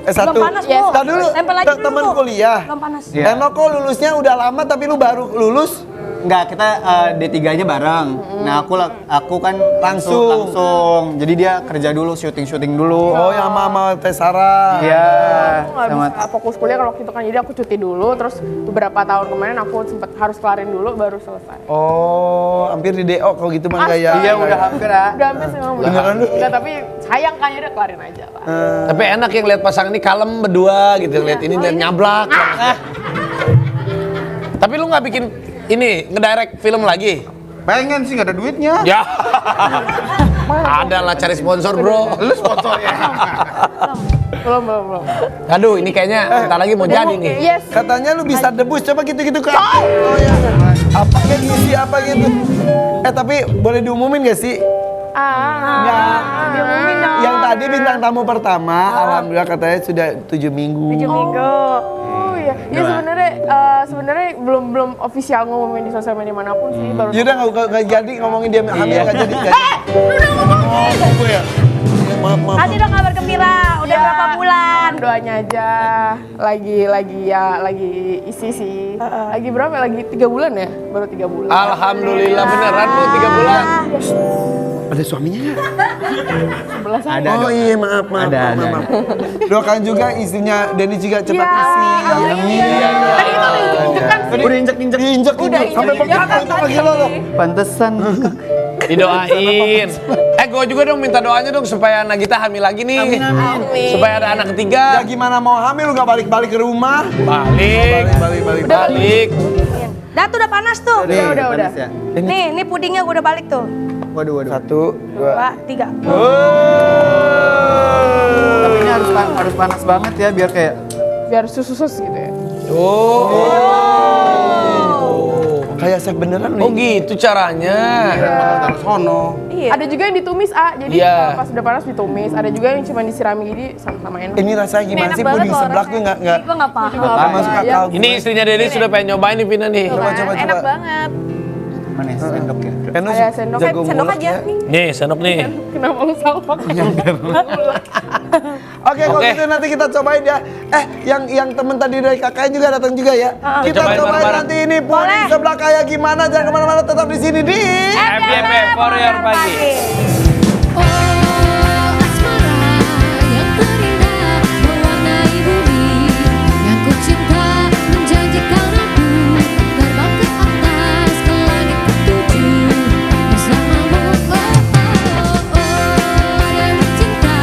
Speaker 2: S1.
Speaker 3: Belum panas, Bu.
Speaker 2: Tar dulu,
Speaker 3: Tempel lagi dulu,
Speaker 2: teman
Speaker 3: Bu.
Speaker 2: kuliah.
Speaker 3: Belum panas.
Speaker 7: Iya.
Speaker 2: Eno kok lulusnya udah lama tapi lu baru lulus?
Speaker 7: Enggak, kita D3-nya bareng. Nah, aku kan
Speaker 2: Langsung.
Speaker 7: Jadi dia kerja dulu, syuting dulu.
Speaker 2: Oh, yang mama Tesara.
Speaker 7: Iya.
Speaker 10: Aku nggak bisa fokus kuliah kalau waktu itu kan, jadi aku cuti dulu, terus beberapa tahun kemarin aku sempat harus kelarin dulu baru selesai.
Speaker 2: Oh, hampir di DO kalau gitu mah enggak ya?
Speaker 7: Iya, udah hampir ya.
Speaker 10: Udah hampir sih memang
Speaker 2: Beneran lu?
Speaker 10: Enggak, tapi sayang kan, udah kelarin aja lah.
Speaker 1: Tapi enak yang lihat pasangan ini kalem berdua gitu, lihat ini lihat nyablak. Tapi lu nggak bikin ini ngedirect film lagi?
Speaker 7: Pengen sih, nggak ada duitnya.
Speaker 1: Ya. Ada lah cari sponsor, Bro.
Speaker 7: Lu sponsornya.
Speaker 10: Belum.
Speaker 1: Aduh, ini kayaknya entar lagi mau jadi nih.
Speaker 10: Yes.
Speaker 2: Katanya lu bisa debus, coba gitu-gitu kan. Oh ya. Apa kayak ngisi apa gitu. Tapi boleh diumumin gak sih? Nggak.
Speaker 10: Diumumin dong.
Speaker 2: Yang tadi bintang tamu pertama, alhamdulillah katanya sudah 7 minggu.
Speaker 3: 7 minggu.
Speaker 10: Oh iya. Ya sebenarnya belum official ngumumin di sosial media manapun sih, baru.
Speaker 2: Yaudah nggak jadi ngomongin dia hamil nggak jadi.
Speaker 3: Udah ngomongin.
Speaker 2: Oh ya. Maaf.
Speaker 3: Kasih dong kabar gembira. Udah berapa bulan?
Speaker 10: Doanya aja. Lagi isi sih. Lagi berapa? Lagi 3 bulan ya? Baru 3 bulan.
Speaker 1: Alhamdulillah beneran lu 3 bulan.
Speaker 2: Ada suaminya ya?
Speaker 7: Ada.
Speaker 2: Oh iya maaf.
Speaker 7: Ada.
Speaker 2: Doakan juga istrinya Denny juga cepat isi.
Speaker 10: Iya. Tadi itu udah injek-injekan sih.
Speaker 7: Udah injek-injek.
Speaker 2: Diinjek
Speaker 10: Udah
Speaker 2: sampai
Speaker 10: injek-injekan
Speaker 2: bengkak itu kaki lo.
Speaker 7: Pantesan.
Speaker 1: Didoain. Gue juga dong minta doanya dong supaya Nagita hamil lagi nih.
Speaker 10: Amin.
Speaker 1: Supaya ada anak
Speaker 2: Ya
Speaker 1: ketiga.
Speaker 2: gimana mau hamil lu nggak balik-balik ke rumah?
Speaker 1: Balik.
Speaker 3: Dah tuh udah panas tuh.
Speaker 10: Udah.
Speaker 7: Panas ya?
Speaker 3: Nih pudingnya gue udah balik tuh.
Speaker 7: Waduh.
Speaker 2: 1, 2.
Speaker 3: 2, 3.
Speaker 7: Tapi ini harus panas banget ya biar kayak
Speaker 10: Biar susu-sus gitu ya.
Speaker 2: Kayak sek beneran nih.
Speaker 1: Oh gitu caranya.
Speaker 7: taruh sono.
Speaker 10: Iya. Ada juga yang ditumis, jadi
Speaker 1: Iya.
Speaker 10: pas udah panas ditumis. Ada juga yang cuma disirami gini sama enak.
Speaker 2: Ini rasanya gimana
Speaker 3: enak
Speaker 2: sih
Speaker 3: banget
Speaker 2: puding
Speaker 3: loh
Speaker 2: seblak tuh
Speaker 3: rasanya.
Speaker 2: nggak
Speaker 3: Gue nggak paham.
Speaker 2: nggak masuk akal.
Speaker 1: Ini istrinya Denny sudah pengen nyobain nih Vina nih.
Speaker 2: Coba.
Speaker 8: Enak banget.
Speaker 7: Mana ya? Sendok ya?
Speaker 2: Eno
Speaker 10: Ada sendok.
Speaker 2: jago
Speaker 8: Sendok
Speaker 2: ngulek
Speaker 8: aja
Speaker 2: ya.
Speaker 8: nih.
Speaker 1: Nih, sendok nih.
Speaker 10: Kenapa salah pakai?
Speaker 2: Oke, kalau
Speaker 1: Oke.
Speaker 2: gitu nanti kita cobain ya. Yang temen tadi dari kakaknya juga datang juga ya. Kita
Speaker 1: Cobain
Speaker 2: cobain
Speaker 1: bareng-bareng.
Speaker 2: nanti ini puding seblak kayak gimana. Jangan kemana-mana, tetap di sini di.
Speaker 1: FYP for your pagi.
Speaker 9: Oh asmara yang terindah mewarnai bumi, yang ku cinta menjanjikan aku terbang ke atas ke langit ketujuh bersamamu. Oh Dewi cinta.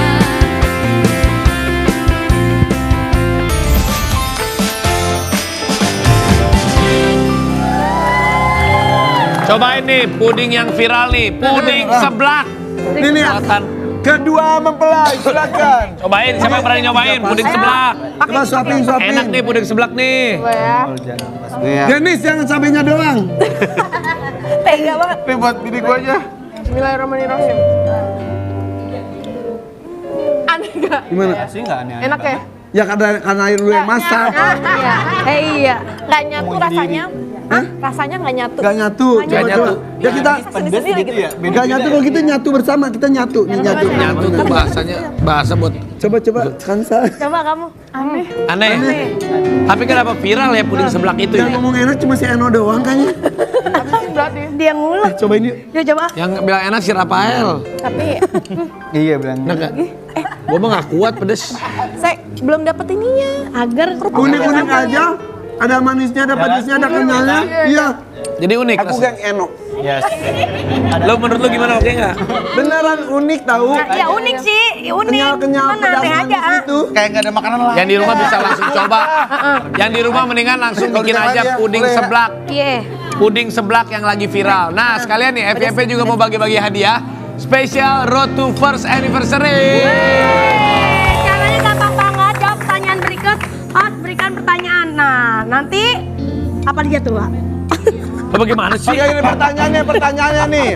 Speaker 1: Cobain nih puding yang viral nih, puding seblak.
Speaker 2: Ini nih,
Speaker 1: Selatan.
Speaker 2: kedua mempelai, silakan.
Speaker 1: Cobain, siapa yang berani nyobain puding seblak?
Speaker 2: Coba suapin.
Speaker 1: Enak nih puding seblak nih.
Speaker 10: Coba ya.
Speaker 7: Iya.
Speaker 2: Denis jangan cabenya doang.
Speaker 3: Tega banget.
Speaker 7: Ini buat bini gua aja.
Speaker 10: Bismillahirrahmanirrahim. Aneh gak?
Speaker 2: Gimana?
Speaker 7: Sih nggak aneh-aneh.
Speaker 10: Enak ya?
Speaker 2: Ya karena air lu yang masak.
Speaker 3: Iya. Iya.
Speaker 8: Nggak nyatu rasanya. Rasanya nggak nyatu.
Speaker 2: Gak nyatu.
Speaker 1: Nggak nyatu.
Speaker 2: Ya kita
Speaker 7: Pedes gitu ya?
Speaker 2: gak nyatu kalau gitu nyatu bersama. Kita nyatu. Nih nyatu.
Speaker 1: Nyatu tuh bahasanya, bahasa buat
Speaker 2: Coba Kansa.
Speaker 3: Coba kamu.
Speaker 1: aneh. Tapi kenapa viral ya puding seblak itu
Speaker 2: Yang
Speaker 1: ya?
Speaker 2: ngomong enak cuma si Eno doang kayaknya.
Speaker 10: Berarti.
Speaker 3: Dia ngulek.
Speaker 2: Cobain yuk.
Speaker 3: Yuk coba.
Speaker 1: Yang bilang enak si Rafael.
Speaker 8: Tapi
Speaker 7: Iya bilang.
Speaker 1: Enak gak? Gua mah gak kuat pedes.
Speaker 8: saya belum dapet ininya.
Speaker 3: Agar
Speaker 2: Unik-unik aja. Ada manisnya, ada pedasnya, ada kenyalnya. Iya.
Speaker 1: Jadi unik.
Speaker 2: Aku
Speaker 1: rasanya.
Speaker 2: gang Eno.
Speaker 1: Lo menurut lo gimana, oke nggak?
Speaker 2: Beneran unik tahu.
Speaker 3: ya unik sih. unik.
Speaker 2: Kenyal-kenyal
Speaker 3: Cuman aneh
Speaker 2: pedas
Speaker 3: aja.
Speaker 2: manis itu.
Speaker 7: Kayak nggak ada makanan lain.
Speaker 1: Yang di rumah bisa langsung coba. Yang di rumah mendingan langsung
Speaker 2: Kalau
Speaker 1: bikin
Speaker 2: di tempat
Speaker 1: aja
Speaker 2: ya,
Speaker 1: puding
Speaker 2: boleh ya.
Speaker 1: seblak.
Speaker 3: Iya.
Speaker 1: Puding seblak yang lagi viral. Nah, sekalian nih FYP juga mau bagi-bagi hadiah. Special Road to First Anniversary.
Speaker 3: Caranya gampang banget. Jawab pertanyaan berikut. Host berikan pertanyaan. Nah, nanti apa dia tuh, Pak?
Speaker 1: Bagaimana sih?
Speaker 2: Oke, ini pertanyaannya nih.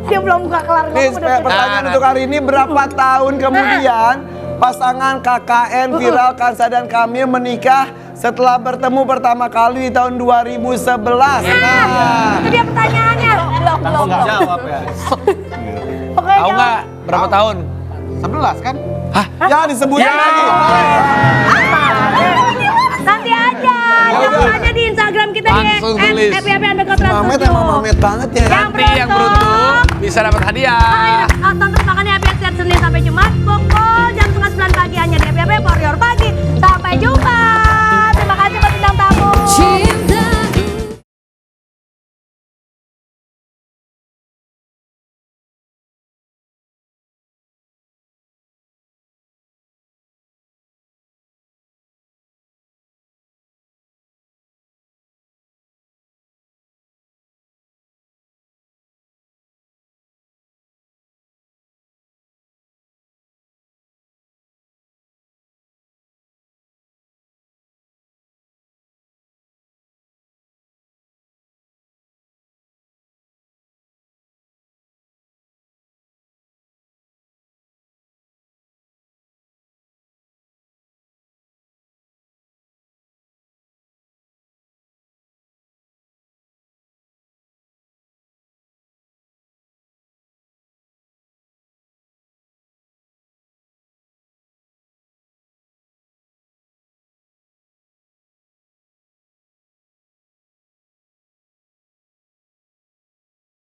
Speaker 3: Dia belum buka kelar
Speaker 2: Nih,
Speaker 3: ngomong udah.
Speaker 2: pertanyaan untuk hari ini, berapa tahun kemudian pasangan KKN Viral Kansa dan Kamil menikah setelah bertemu pertama kali di tahun 2011? Nah,
Speaker 3: Itu dia pertanyaannya. Belum.
Speaker 7: Jawab ya.
Speaker 3: Pokoknya
Speaker 1: Tahu
Speaker 3: jawab.
Speaker 1: nggak berapa tahun?
Speaker 7: 11 kan?
Speaker 2: ya disebutin lagi.
Speaker 3: Nanti aja. Jawab aja di Instagram kita
Speaker 1: Langsung tulis.
Speaker 2: Mamet emang mamet banget ya.
Speaker 1: Nanti yang beruntung bisa dapat hadiah.
Speaker 3: Tonton terus makanya Happy Hour setiap Senin sampai Jumat pukul jam 9 pagi hanya di Happy Hour for Your Pagi. Sampai jumpa. Terima kasih buat bintang tamu.
Speaker 9: Cinta